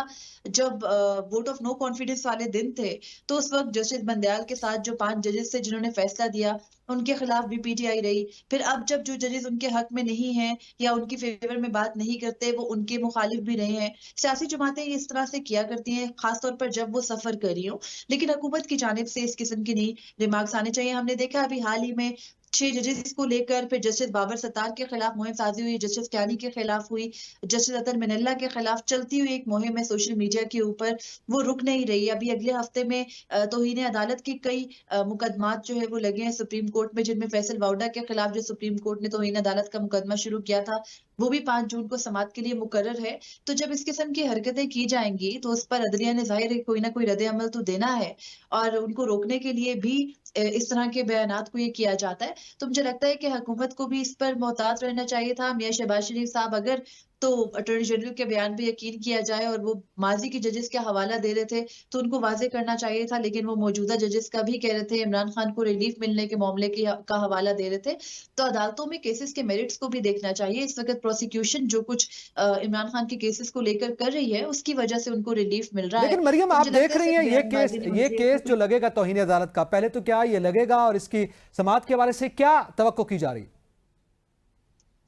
जब वोट ऑफ नो कॉन्फिडेंस वाले दिन थे तो उस वक्त जस्टिस बंदयाल के साथ जो 5 जजेस थे जिन्होंने फैसला दिया उनके खिलाफ भी पीटीआई रही। फिर अब जब जो जजेस उनके हक में नहीं हैं या उनकी फेवर में बात नहीं करते वो उनके मुखालिफ भी रहे हैं। सियासी जमातें इस तरह से किया करती हैं खासतौर पर जब वो सफर कर रही हो, लेकिन हुकूमत की जानिब से इस किस्म की नहीं रिमार्क्स आने चाहिए। हमने देखा अभी हाल ही में 6 जजेस को लेकर फिर जस्टिस बाबर सत्तार के खिलाफ मुहिम साजी हुई, जस्टिस क्यानी के खिलाफ हुई, जस्टिस अतर मिनल्ला के खिलाफ चलती हुई एक मुहिम है सोशल मीडिया के ऊपर, वो रुक नहीं रही। अभी अगले हफ्ते में तौहीन अदालत के कई मुकदमात जो है वो लगे हैं सुप्रीम कोर्ट में, जिनमें फैसल वाउडा के खिलाफ जो सुप्रीम कोर्ट ने तौहीन अदालत का मुकदमा शुरू किया था वो भी 5 जून को समाअत के लिए मुकर्रर है। तो जब इस किस्म की हरकतें की जाएंगी तो उस पर अदलिया ने जाहिर है कोई ना कोई रद्द अमल तो देना है और उनको रोकने के लिए भी इस तरह के बयानात को ये किया जाता है। तो मुझे लगता है कि हुकूमत को भी इस पर मोहतात रहना चाहिए था। मियां शहबाज शरीफ साहब अगर तो अटॉर्नी जनरल के बयान पे यकीन किया जाए और वो माजी के जजेस का हवाला दे रहे थे तो उनको वाजे करना चाहिए था, लेकिन वो मौजूदा जजेस का भी कह रहे थे, इमरान खान को रिलीफ मिलने के मामले का हवाला दे रहे थे। तो अदालतों में केसेस के मेरिट्स को भी देखना चाहिए। इस वक्त प्रोसिक्यूशन जो कुछ इमरान खान के केसेस को लेकर कर रही है उसकी वजह से उनको रिलीफ मिल रहा है। लेकिन मरियम, तो आप मुझे देख लगता है रही हैं सिर्फ ये केस जो लगेगा तौहीन अदालत का, पहले तो क्या ये लगेगा और इसकी समाअत के हवाले से क्या तवक्को की जा रही है?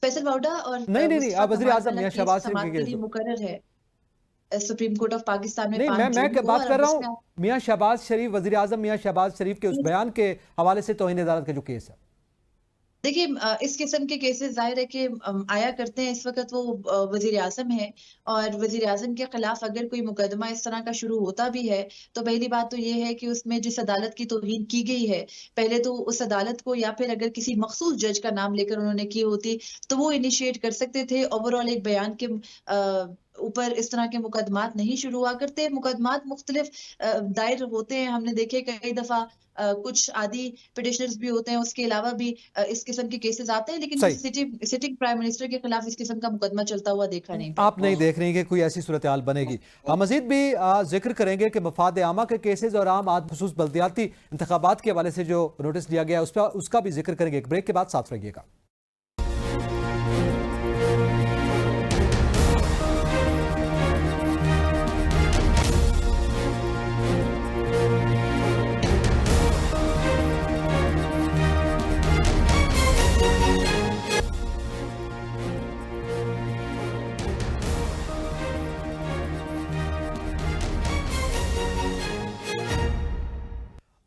फैसल वाउडा और नहीं, अब वज़ीर आज़म मियां शहबाज शरीफ के केस मुकर्रर है सुप्रीम कोर्ट ऑफ पाकिस्तान में नहीं, 5 जून मैं को। बात और कर अब रहा इसमें हूँ मियां शहबाज शरीफ, वज़ीर आज़म मियां शहबाज शरीफ के उस बयान के हवाले से तौहीन अदालत का जो केस है। देखिए इस किस्म के केसेस जाहिर है कि आया करते हैं। इस वक्त वो वजीर आजम है और वजीर आजम के खिलाफ अगर कोई मुकदमा इस तरह का शुरू होता भी है तो पहली बात तो ये है कि उसमें जिस अदालत की तौहीन की गई है पहले तो उस अदालत को, या फिर अगर किसी मखसूस जज का नाम लेकर उन्होंने की होती तो वो इनिशिएट कर सकते थे। ओवरऑल एक बयान के ऊपर इस तरह के मुकदमात नहीं शुरू हुआ करते। मुकदमात मुख्तलिफ दायर होते हैं, हमने देखे कई दफा कुछ आदि पिटिशनर्स भी होते हैं, उसके अलावा भी इस किस्म के केसेस आते हैं, लेकिन सिटिंग प्राइम मिनिस्टर के खिलाफ इस किस्म का मुकदमा चलता हुआ देखा नहीं। आप नहीं देख रही कि कोई ऐसी सूरत हाल बनेगी। मजीद भी जिक्र करेंगे कि मफाद आमा के केसेस और आम आदमी खुसूस बल्दियाती इंतखाबात के हवाले से जो नोटिस दिया गया उसका भी जिक्र करेंगे। एक ब्रेक के बाद साथ रहिएगा।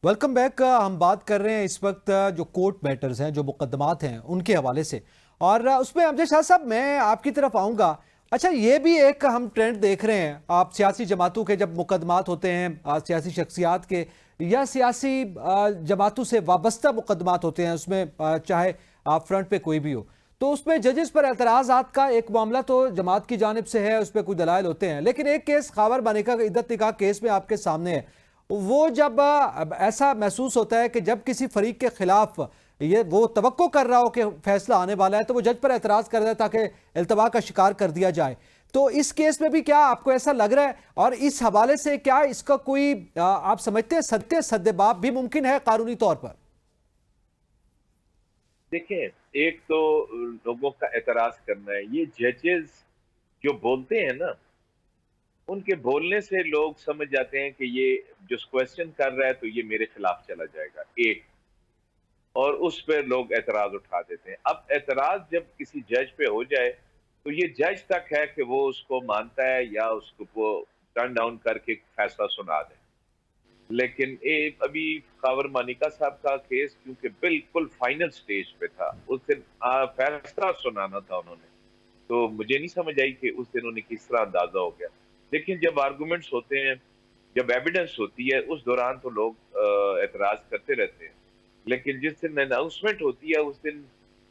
Welcome back. हम बात कर रहे हैं इस वक्त जो कोर्ट मैटर्स हैं, जो मुकदमात हैं, उनके हवाले से, और उसमें अमजद शाह साहब मैं आपकी तरफ आऊँगा। अच्छा, ये भी एक हम ट्रेंड देख रहे हैं, आप सियासी जमातों के जब मुकदमात होते हैं, सियासी शख्सियात के या सियासी जमातों से वाबस्ता मुकदमात होते हैं, उसमें चाहे आप फ्रंट पे कोई भी हो, तो उसमें जजेस पर एतराज़ात का एक मामला तो जमात की जानिब से है, उस पर कुछ दलाइल होते हैं, लेकिन एक केस खावर बानिका का इद्दत निकाह केस में आपके सामने है। वो जब ऐसा महसूस होता है कि जब किसी फरीक के खिलाफ ये वो तवक्को कर रहा हो कि फैसला आने वाला है तो वो जज पर एतराज़ कर रहा है ताकि इल्तवा का शिकार कर दिया जाए, तो इस केस में भी क्या आपको ऐसा लग रहा है? और इस हवाले से क्या इसका कोई आप समझते हैं सद्देबाब भी मुमकिन है कानूनी तौर पर? देखिए, एक तो लोगों का एतराज करना है, ये जजेस जो बोलते हैं ना, उनके बोलने से लोग समझ जाते हैं कि ये जो क्वेश्चन कर रहा है तो ये मेरे खिलाफ चला जाएगा, एक, और उस पर लोग एतराज उठा देते हैं। अब एतराज जब किसी जज पे हो जाए तो ये जज तक है कि वो उसको मानता है या उसको वो टर्न डाउन करके फैसला सुना दे। लेकिन अभी खावर मानिका साहब का केस क्योंकि बिल्कुल फाइनल स्टेज पे था, उस दिन फैसला सुनाना था उन्होंने, तो मुझे नहीं समझ आई कि उस दिन उन्हें किस तरह अंदाजा हो गया। लेकिन जब आर्गूमेंट्स होते हैं, जब एविडेंस होती है, उस दौरान तो लोग एतराज करते रहते हैं, लेकिन जिस दिन अनाउंसमेंट होती है उस दिन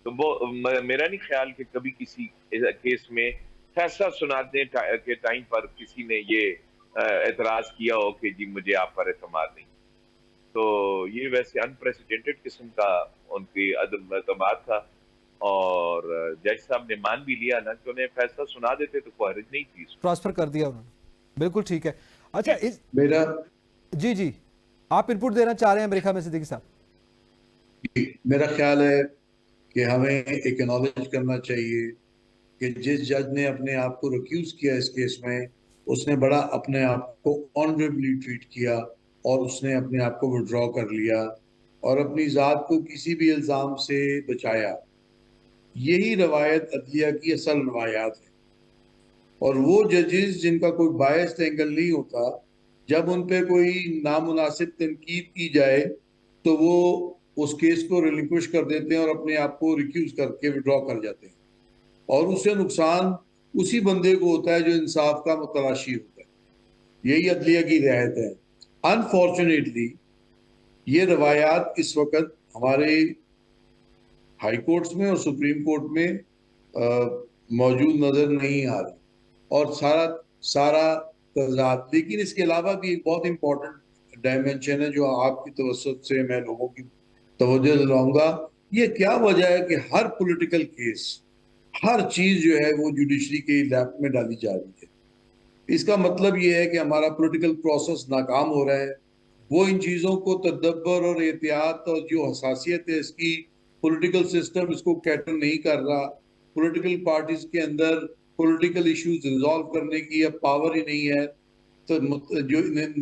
तो वो मेरा नहीं ख्याल कि कभी किसी केस में फैसला सुनाने के टाइम पर किसी ने ये एतराज किया हो कि जी मुझे आप पर एतमाद नहीं, तो ये वैसे अनप्रेसिडेंटेड किस्म का उनकी अदम एतमाद था। और जज साहब ने मान भी लिया ना कि उन्हें फैसला सुना देते तो कोई हर्ज नहीं थी। ट्रांसफर कर दिया उन्होंने, बिल्कुल ठीक है। अच्छा मेरा जी आप इनपुट देना चाह रहे हैं मेरे ख्याल में सिद्दीकी साहब? मेरा ख्याल है कि हमें एक्नॉलेज करना चाहिए कि जिस जज ने अपने आप को रिक्यूज किया इस केस में, उसने बड़ा अपने आप को ऑनरेबली ट्रीट किया और उसने अपने आप को विड्रॉ कर लिया और अपनी ज़ात को किसी भी इल्ज़ाम से बचाया। यही रवायत अदलिया की असल रवायात है। और वो जजेस जिनका कोई बायस एंगल नहीं होता, जब उन पे कोई नामुनासिब तनकीद की जाए तो वो उस केस को रिलिंक्विश कर देते हैं और अपने आप को रिक्यूज करके विड्रॉ कर जाते हैं, और उससे नुकसान उसी बंदे को होता है जो इंसाफ का मुतलाशी होता है। यही अदलिया की रियायत है। अनफॉर्चुनेटली ये रवायात इस वक्त हमारे हाई कोर्ट्स में और सुप्रीम कोर्ट में मौजूद नजर नहीं आ रही, और सारा तजाद। लेकिन इसके अलावा भी एक बहुत इंपॉर्टेंट डायमेंशन है जो आपकी तवज्जो से मैं लोगों की तवज्जो दिलाऊंगा। ये क्या वजह है कि हर पॉलिटिकल केस, हर चीज जो है वो जुडिशरी के लैप में डाली जा रही है। इसका मतलब ये है कि हमारा पॉलिटिकल प्रोसेस नाकाम हो रहा है। वो इन चीज़ों को तदब्बर और एहतियात और जो हसासियत है इसकी, पॉलिटिकल सिस्टम इसको कैटर नहीं कर रहा। पॉलिटिकल पार्टीज के अंदर पॉलिटिकल इश्यूज रिजॉल्व करने की अब पावर ही नहीं है। तो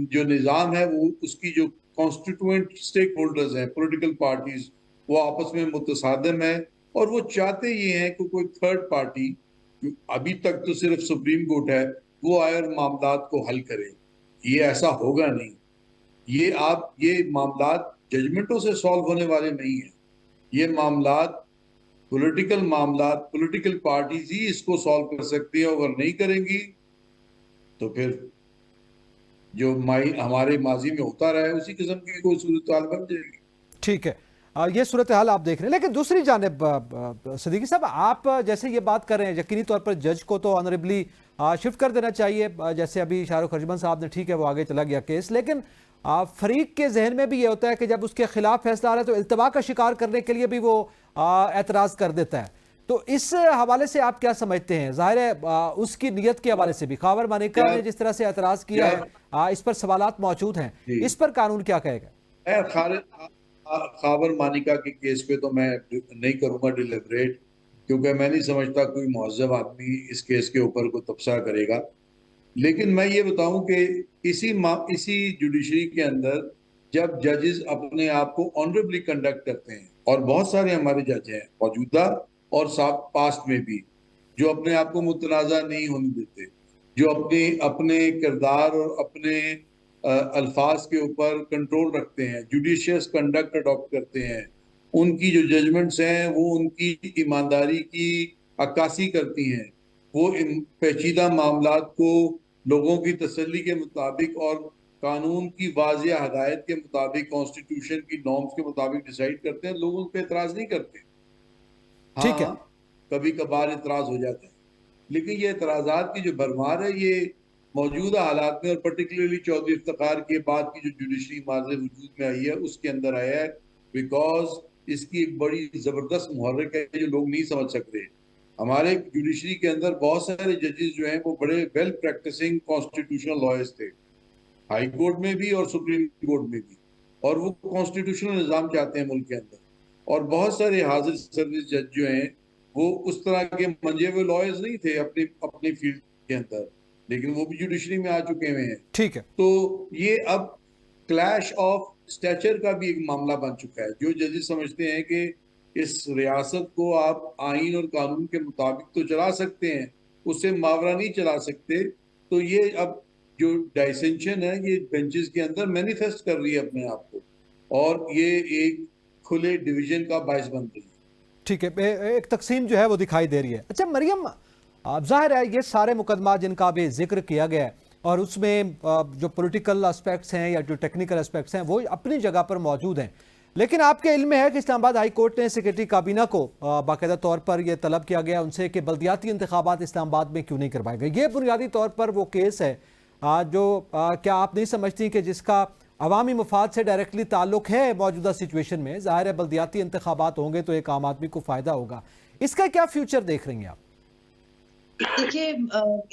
जो निज़ाम है वो उसकी जो कॉन्स्टिट्यूएंट स्टेक होल्डर्स हैं, पॉलिटिकल पार्टीज, वो आपस में मुतसादम है और वो चाहते ये हैं कि कोई थर्ड पार्टी, अभी तक तो सिर्फ सुप्रीम कोर्ट है, वो आए और मामलात को हल करे। ये ऐसा होगा नहीं। ये मामलात जजमेंटों से सॉल्व होने वाले नहीं है। ये मामलात पॉलिटिकल पार्टीज ही इसको सॉल्व कर सकती है। अगर नहीं करेंगी तो फिर जो हमारे माजी में होता रहा है उसी किस्म की कोई सूरत हाल बन जाएगी। ठीक है, ये सूरत हाल आप देख रहे हैं। लेकिन दूसरी जानिब सिद्दीकी साहब, आप जैसे ये बात कर रहे हैं, यकीनी तौर पर जज को तो ऑनरेबली शिफ्ट कर देना चाहिए, जैसे अभी शाहरुख अजमल साहब ने, ठीक है वो आगे चला गया केस, लेकिन फरीक के जहन में भी ये होता है कि जब उसके खिलाफ फैसला आ रहा है तो इल्तवा का शिकार करने के लिए भी वो एतराज़ कर देता है। तो इस हवाले से आप क्या समझते हैं? जाहिर है उसकी नीयत के हवाले से भी खावर मानिका ने जिस तरह से एतराज़ किया है, इस पर सवालात मौजूद हैं, इस पर कानून क्या कहेगा? खावर मानिका के केस पे तो मैं नहीं करूंगा डिलिबरेट, क्योंकि मैं नहीं समझता कोई मुहज़्ज़ब आदमी इस केस के ऊपर कोई तबसरा करेगा। लेकिन मैं ये बताऊं कि इसी जुडिशरी के अंदर जब जजेस अपने आप को ऑनरेबली कंडक्ट करते हैं, और बहुत सारे हमारे जज हैं मौजूदा और पास्ट में भी, जो अपने आप को मुतनाज़ा नहीं होने देते, जो अपने किरदार और अपने अल्फाज के ऊपर कंट्रोल रखते हैं, जुडिशियस कंडक्ट अडॉप्ट करते हैं, उनकी जो जजमेंट्स हैं वो उनकी ईमानदारी की अक्कासी करती हैं, वो इन पेचीदा मामलात को लोगों की तसल्ली के मुताबिक और कानून की वाज़िया हदायत के मुताबिक, कॉन्स्टिट्यूशन की नॉर्म्स के मुताबिक डिसाइड करते हैं। लोग उन पर एतराज़ नहीं करते। ठीक है, कभी कभार एतराज़ हो जाता है, लेकिन ये एतराज़ात की जो भरमार है ये मौजूदा हालात में, और पर्टिकुलरली चौधरी इफ्तिखार के बाद की जो जुडिशरी मार्ज वजूद में आई है उसके अंदर आया है, बिकॉज इसकी एक बड़ी ज़बरदस्त मुहर्रिक है जो लोग नहीं समझ सकते। हमारे जुडिशरी के अंदर बहुत सारे जजेस जो हैं वो बड़े वेल प्रैक्टिसिंग कॉन्स्टिट्यूशनल लॉयर्स थे, हाई कोर्ट में भी और सुप्रीम कोर्ट में भी, और वो कॉन्स्टिट्यूशनल निज़ाम चाहते हैं मुल्क के अंदर। और बहुत सारे हाजिर सर्विस जज जो हैं वो उस तरह के मंजे हुए लॉयर्स नहीं थे अपनी फील्ड के अंदर, लेकिन वो भी जुडिशरी में आ चुके हुए हैं। ठीक है, तो ये अब क्लैश ऑफ स्टैचर का भी एक मामला बन चुका है। जो जजेस समझते हैं कि इस रियासत को आप आइन और कानून के मुताबिक तो चला सकते हैं, उससे मावरा नहीं चला सकते, तो ये अब जो डाइसेंशन है ये बेंचेस के अंदर मैनिफेस्ट कर रही है अपने आप को, और ये एक खुले डिवीजन का बायस बन रही है। ठीक है, एक तकसीम जो है वो दिखाई दे रही है। अच्छा मरियम, जाहिर है ये सारे मुकदमा जिनका अभी जिक्र किया गया है और उसमें जो पॉलिटिकल एस्पेक्ट्स हैं या जो टेक्निकल एस्पेक्ट्स हैं वो अपनी जगह पर मौजूद हैं, लेकिन आपके इल्म में है कि इस्लामाबाद हाई कोर्ट ने सेक्रेटरी काबीना को बाकायदा तौर पर यह तलब किया गया उनसे कि बल्दियाती इंतखाबात इस्लामाबाद में क्यों नहीं करवाए गए। ये बुनियादी तौर पर वो केस है जो क्या आप नहीं समझती कि जिसका अवामी मफाद से डायरेक्टली ताल्लुक है मौजूदा सिचुएशन में? ज़ाहिर है बल्दियाती इंतखाबात होंगे तो एक आम आदमी को फ़ायदा होगा, इसका क्या फ्यूचर देख रही हैं आप? देखिए,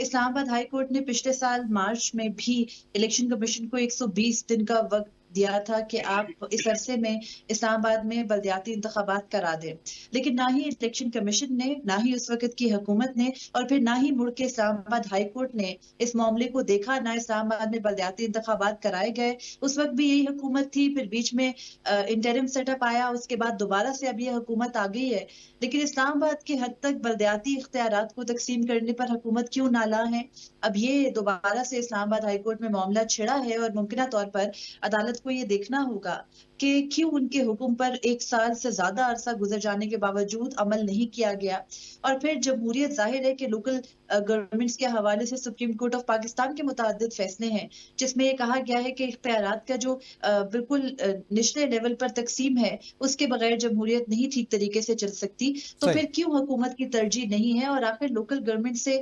इस्लामाबाद हाई कोर्ट ने पिछले साल मार्च में भी इलेक्शन कमीशन को 120 दिन का वक्त दिया था कि आप इस अरसे में इस्लामाबाद में बल्दियाती इंतखाबात करा दें, लेकिन ना ही इलेक्शन कमीशन ने, ना ही उस वक्त की हुकूमत ने, और फिर ना ही मुड़ के इस्लामाबाद हाई कोर्ट ने इस मामले को देखा, ना इस्लामाबाद में बल्दियाती इंतखाबात कराए गए। उस वक्त भी यही हुकूमत थी, फिर बीच में इंटरिम सेटअप आया, उसके बाद दोबारा से अब ये हुकूमत आ गई है। लेकिन इस्लामाबाद के हद तक बल्दियाती इख्तियारात को तकसीम करने पर हुकूमत क्यों नाला है? अब ये दोबारा से इस्लामाबाद हाई कोर्ट में मामला छिड़ा है और मुमकिना तौर पर अदालत को ये देखना होगा कि क्यों उनके हुक्म पर 1 साल से ज्यादा अरसा गुजर जाने के बावजूद अमल नहीं किया गया। और फिर जमहूरियत, जाहिर है कि लोकल गवर्नमेंट्स के हवाले से सुप्रीम कोर्ट ऑफ पाकिस्तान के मुताद्दिद फैसले हैं जिसमें ये कहा गया है कि इख्तियारात का जो बिल्कुल निचले लेवल पर तकसीम है उसके बगैर जमहूरियत नहीं ठीक तरीके से चल सकती। तो फिर क्यों हुकूमत की तरजीह नहीं है और आखिर लोकल गवर्नमेंट से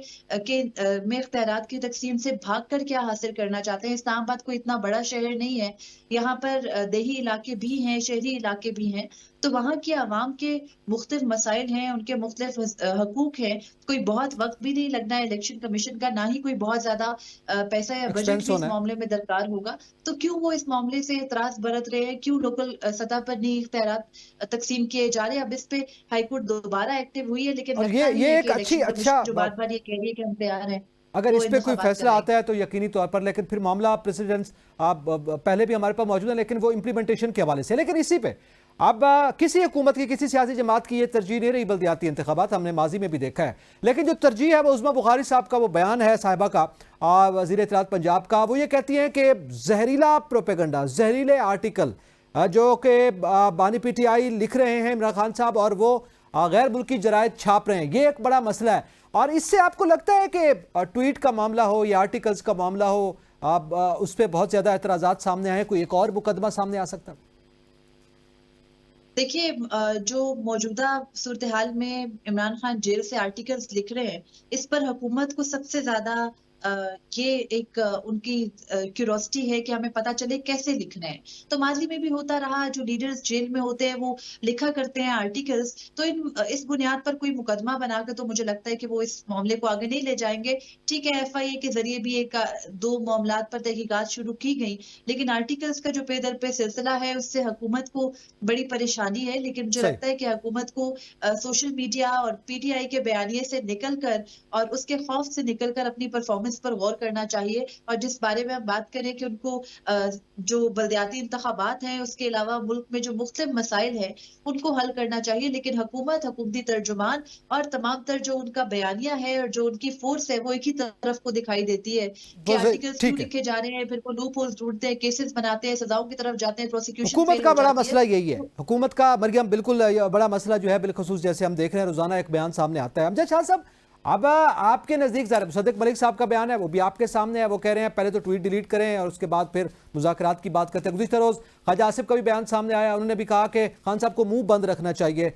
में इख्तियारात की तकसीम से भाग कर क्या हासिल करना चाहते हैं? इस्लामाबाद कोई इतना बड़ा शहर नहीं है, यहाँ पर देही इलाके भी हैं, शहरी इलाके भी हैं, तो वहाँ की आवाम के मुख्तलिफ मसाइल हैं, उनके मुख्तलिफ हकूक हैं। कोई बहुत वक्त भी नहीं लगना है इलेक्शन कमीशन का, ना ही कोई बहुत ज्यादा पैसा या बजट भी इस मामले में दरकार होगा। तो क्यों वो इस मामले से एतराज बरत रहे हैं? क्यों लोकल सतह पर नहीं इख्तियारात तकसीम किए जा रहे हैं? अब इस पे हाईकोर्ट दोबारा एक्टिव हुई है, लेकिन ये एक अच्छा जो बार बार ये कह रही है कि हम तैयार हैं अगर इस पे कोई फैसला आता है तो यकीनी तौर पर, लेकिन फिर मामला प्रेसिडेंट्स पहले भी हमारे पास मौजूद है, लेकिन वो इंप्लीमेंटेशन के हवाले से। लेकिन इसी पे अब किसी हुकूमत की, किसी सियासी जमात की ये तरजीह नहीं रही बल्दियाती इंतखाबात, हमने माजी में भी देखा है। लेकिन जो तरजीह है वो उस्मा बुखारी साहब का वो बयान है, साहिबा का, वज़ीर इत्तलात पंजाब का, वो ये कहती हैं कि जहरीला प्रोपेगेंडा, जहरीले आर्टिकल जो कि बानी PTI लिख रहे हैं इमरान खान साहब और वो गैर मुल्की जरायद छाप रहे हैं, ये एक बड़ा मसला है। और इससे आपको लगता है कि ट्वीट का मामला हो या आर्टिकल्स का मामला हो, आप उस पर बहुत ज़्यादा एतराज़ात सामने आए, कोई एक और मुकदमा सामने आ सकता है? देखिए, जो मौजूदा सूरत हाल में इमरान खान जेल से आर्टिकल्स लिख रहे हैं, इस पर हुकूमत को सबसे ज्यादा ये एक उनकी क्यूरोसिटी है कि हमें पता चले कैसे लिखना है। तो माजी में भी होता रहा, जो लीडर्स जेल में होते हैं वो लिखा करते हैं आर्टिकल्स, तो इस बुनियाद पर कोई मुकदमा बनाकर तो मुझे लगता है कि वो इस मामले को आगे नहीं ले जाएंगे। ठीक है, FIA के जरिए भी 1-2 मामलात पर तहकीकात शुरू की गई, लेकिन आर्टिकल्स का जो पे दर पे सिलसिला है उससे हुकूमत को बड़ी परेशानी है। लेकिन मुझे लगता है कि हुकूमत को सोशल मीडिया और PTI के बयानिए से निकलकर और उसके खौफ से निकलकर अपनी परफॉर्मेंस पर गौर करना चाहिए। और जिस बारे में हम बात करें कि उनको जो बल्दियाती इंतखाबात हैं उसके अलावा मुल्क में जो मुख्तलिफ मसाइल हैं उनको हल करना चाहिए, लेकिन हुकूमत, हुकूमती तर्जुमान और तमाम तर जो उनका बयानिया है और जो उनकी फोर्स है वो एक ही तरफ को दिखाई देती है कि आर्टिकल्स क्यों लिखे जा रहे हैं, फिर वो लूप होल्स ढूंढते हैं, केसेस बनाते हैं, सजाओं की तरफ जाते हैं, प्रोसिक्यूशन हुकूमत का बड़ा मसला यही है, हुकूमत का मरियम बिल्कुल बड़ा मसला जो है, बिलखुसूस जैसे हम देख रहे हैं रोजाना एक बयान सामने आता है। अमजद शाह साहब, अब आपके नज़दीक सदक मलिक साहब का बयान है, वो भी आपके सामने है, वो कह रहे हैं पहले तो ट्वीट डिलीट करें और उसके बाद फिर मुज़ाकरात की बात करते हैं। गुज़िश्ता रोज़ ख्वाजा आसिफ का भी बयान सामने आया, उन्होंने भी कहा कि खान साहब को मुंह बंद रखना चाहिए,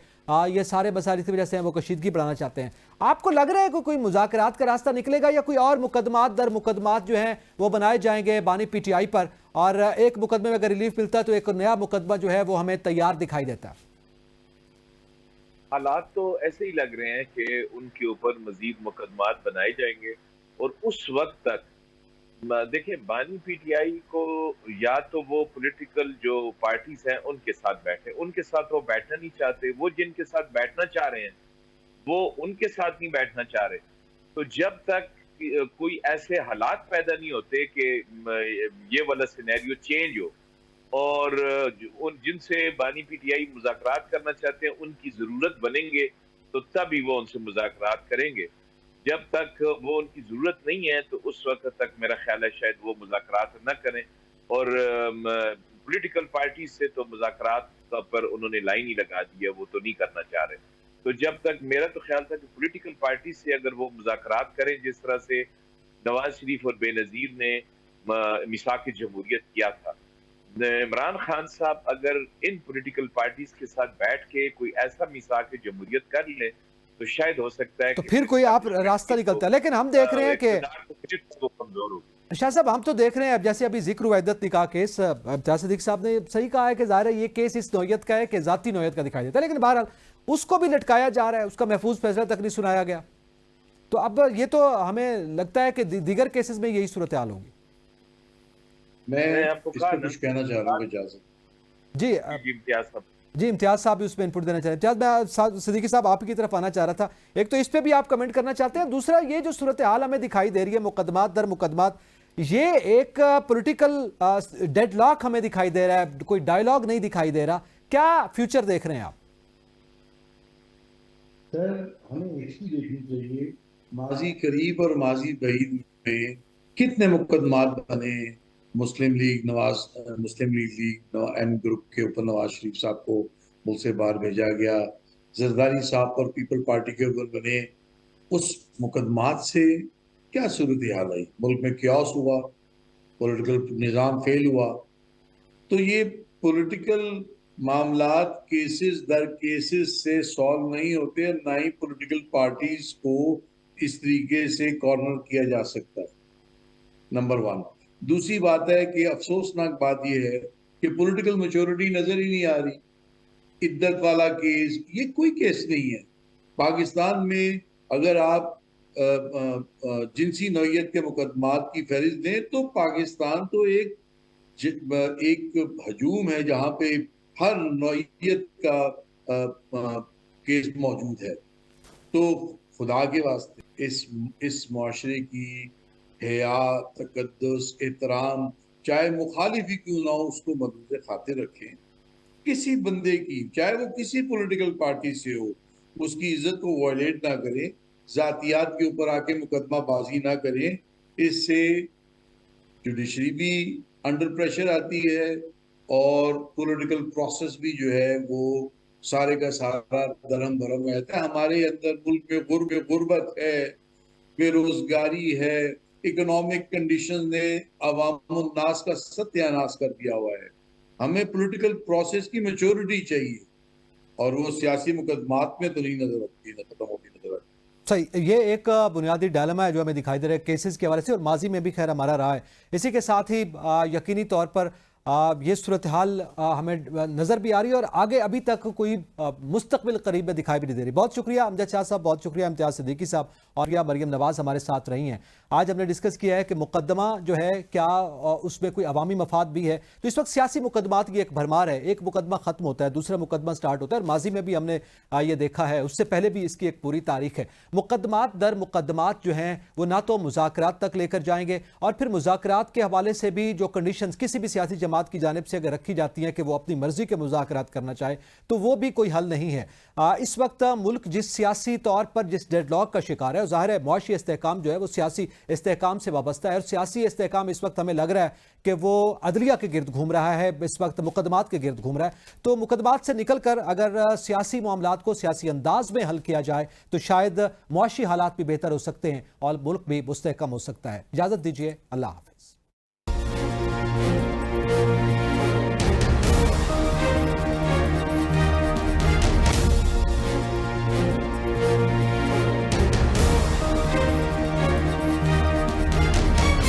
ये सारे मसाइल की वजह से वो कशीदगी बढ़ाना चाहते हैं। आपको लग रहा है कि कोई मुज़ाकरात का रास्ता निकलेगा या कोई और मुकदमात दर मुकदमात जो हैं वो बनाए जाएंगे बानी PTI पर, और एक मुकदमे में अगर रिलीफ मिलता है तो एक नया मुकदमा जो है वो हमें तैयार दिखाई देता है? हालात तो ऐसे ही लग रहे हैं कि उनके ऊपर मजीद मुकदमात बनाए जाएंगे और उस वक्त तक देखिए बानी PTI को या तो वो पॉलिटिकल जो पार्टीज हैं उनके साथ बैठे, उनके साथ वो बैठना नहीं चाहते, वो जिनके साथ बैठना चाह रहे हैं वो उनके साथ नहीं बैठना चाह रहे। तो जब तक कोई ऐसे हालात पैदा नहीं होते कि ये वाला सिनेरियो चेंज हो और जिनसे बानी PTI मुज़ाकरात करना चाहते हैं उनकी जरूरत बनेंगे तो तभी वो उनसे मुज़ाकरात करेंगे। जब तक वो उनकी जरूरत नहीं है तो उस वक्त तक मेरा ख्याल है शायद वो मुज़ाकरात न करें। और पॉलिटिकल पार्टी से तो मुज़ाकरात पर उन्होंने लाइन ही लगा दी है, वो तो नहीं करना चाह रहे। तो जब तक मेरा तो ख्याल था कि पॉलिटिकल पार्टी से अगर वो मुज़ाकरात करें, जिस तरह से नवाज शरीफ और बेनज़ीर ने मिसाक जमहूरियत किया था, इमरान खान साहब अगर इन पॉलिटिकल पार्टीज के साथ बैठ के कोई ऐसा मिसाक जमहूरियत कर ले तो शायद हो सकता है तो कि फिर कोई आप रास्ता निकलता है। लेकिन हम देख रहे हैं कि कमजोर होगी। शाह साहब, हम तो देख रहे हैं अब जैसे अभी जिक्र हुआ इद्दत निकाह केस, इम्तियाज सिद्दीकी साहब ने सही कहा है कि ज़ाहिर है ये केस इस नौयत का है कि ज़ाती नौयत का दिखाई देता है, लेकिन बहरहाल उसको भी लटकाया जा रहा है, उसका महफूज फैसला तक नहीं सुनाया गया। तो अब ये तो हमें लगता है कि दीगर केसेस में यही सूरत हाल होगी। मैं आपको इस पर कुछ कहना चाह रहा हूँ इजाजत। जी इम्तियाज साहब, जी इम्तियाज साहब भी उसमें इनपुट देना चाह रहे हैं। इम्तियाज, मैं सिद्दीकी साहब आपकी तरफ आना चाह रहा था। एक तो इस पे भी आप कमेंट करना चाहते हैं, दूसरा ये जो सूरत हाल हमें दिखाई दे रही है मुकदमात दर मुकदमात, ये एक पॉलिटिकल डेडलॉक हमें दिखाई दे रहा है, कोई डायलॉग नहीं दिखाई दे रहा। क्या फ्यूचर देख रहे हैं आप? सर, हमें एक चीज देखनी चाहिए, माजी करीब और माजी बईद में कितने मुकदमात बने। मुस्लिम लीग एम ग्रुप के ऊपर नवाज शरीफ साहब को मुल्क से बाहर भेजा गया, जरदारी साहब पर पीपल पार्टी के ऊपर बने। उस मुकदमात से क्या सूरत हाल आई, मुल्क में क्यास हुआ, पॉलिटिकल निज़ाम फेल हुआ। तो ये पॉलिटिकल मामलात केसेस दर केसेस से सॉल्व नहीं होते, ना ही पॉलिटिकल पार्टीज को इस तरीके से कॉर्नर किया जा सकता है, नंबर वन। दूसरी बात है कि अफसोसनाक बात यह है कि पॉलिटिकल मैच्योरिटी नजर ही नहीं आ रही। इद्दत वाला केस ये कोई केस नहीं है। पाकिस्तान में अगर आप जिनसी नौयत के मुकदमात की फहरिस्त दें तो पाकिस्तान तो एक हजूम है जहाँ पे हर नौयत का केस मौजूद है। तो खुदा के वास्ते इस मुआशरे की हया, तकद्दुस, एहतराम, चाहे मुखालिफ ही क्यों ना हो, उसको मद्दे खातिर रखें। किसी बंदे की, चाहे वो किसी पॉलिटिकल पार्टी से हो, उसकी इज्जत को वायलेट ना करें, जातियात के ऊपर आके मुकदमा बाजी ना करें। इससे जुडिशरी भी अंडर प्रेशर आती है और पॉलिटिकल प्रोसेस भी जो है वो सारे का सारा दरम भरम रहता है। हमारे अंदर मुल्क में गुर्बत है, बेरोजगारी है, इकोनॉमिक कंडीशन ने अवामुन नास का सत्यानाश कर दिया हुआ है। हमें पॉलिटिकल प्रोसेस की मैच्योरिटी चाहिए और वो सियासी मुकदमात में तो नहीं नजर आती, खत्म होती नजर आती। सही, ये एक बुनियादी डायलेमा है जो हमें दिखाई दे रहा है केसेस के हवाले से, और माजी में भी खैर हमारा रहा है। इसी के साथ ही यकीनी तौर पर ये सूरत हाल हमें नज़र भी आ रही है और आगे अभी तक कोई मुस्तकबिल करीब में दिखाई भी नहीं दे रही। बहुत शुक्रिया अमजद शाह साहब, बहुत शुक्रिया इम्तियाज सिद्दीकी साहब, और या मरियम नवाज हमारे साथ रही हैं। आज हमने डिस्कस किया है कि मुकदमा जो है क्या उसमें कोई अवामी मफाद भी है। तो इस वक्त सियासी मुकदमात की एक भरमार है, एक मुकदमा खत्म होता है, दूसरा मुकदमा स्टार्ट होता है, और माजी में भी हमने ये देखा है, उससे पहले भी इसकी एक पूरी तारीख है। मुकदमात दर मुकदमात जो हैं वो ना तो मुज़ाकरात तक लेकर जाएंगे, और फिर मुज़ाकरात के हवाले से भी जो कंडीशंस किसी भी सियासी जमात की जानिब से अगर रखी जाती हैं कि वो अपनी मर्जी के मुज़ाकरात करना चाहे तो वो भी कोई हल नहीं है। इस वक्त मुल्क जिस सियासी तौर पर जिस डेडलॉक का शिकार है, ज़ाहिर है मुआशी इस्तेहकाम जो है वो सियासी इस्तेहकाम से वाबस्ता है, और सियासी इस्तेहकाम इस वक्त हमें लग रहा है कि वो अदलिया के गिर्द घूम रहा है, इस वक्त मुकदमात के गिर्द घूम रहा है। तो मुकदमात से निकल कर अगर सियासी मामलात को सियासी अंदाज में हल किया जाए तो शायद मुआशी हालात भी बेहतर हो सकते हैं और मुल्क भी मुस्तहकम हो सकता है। इजाज़त दीजिए, अल्लाह हाफ़िज़।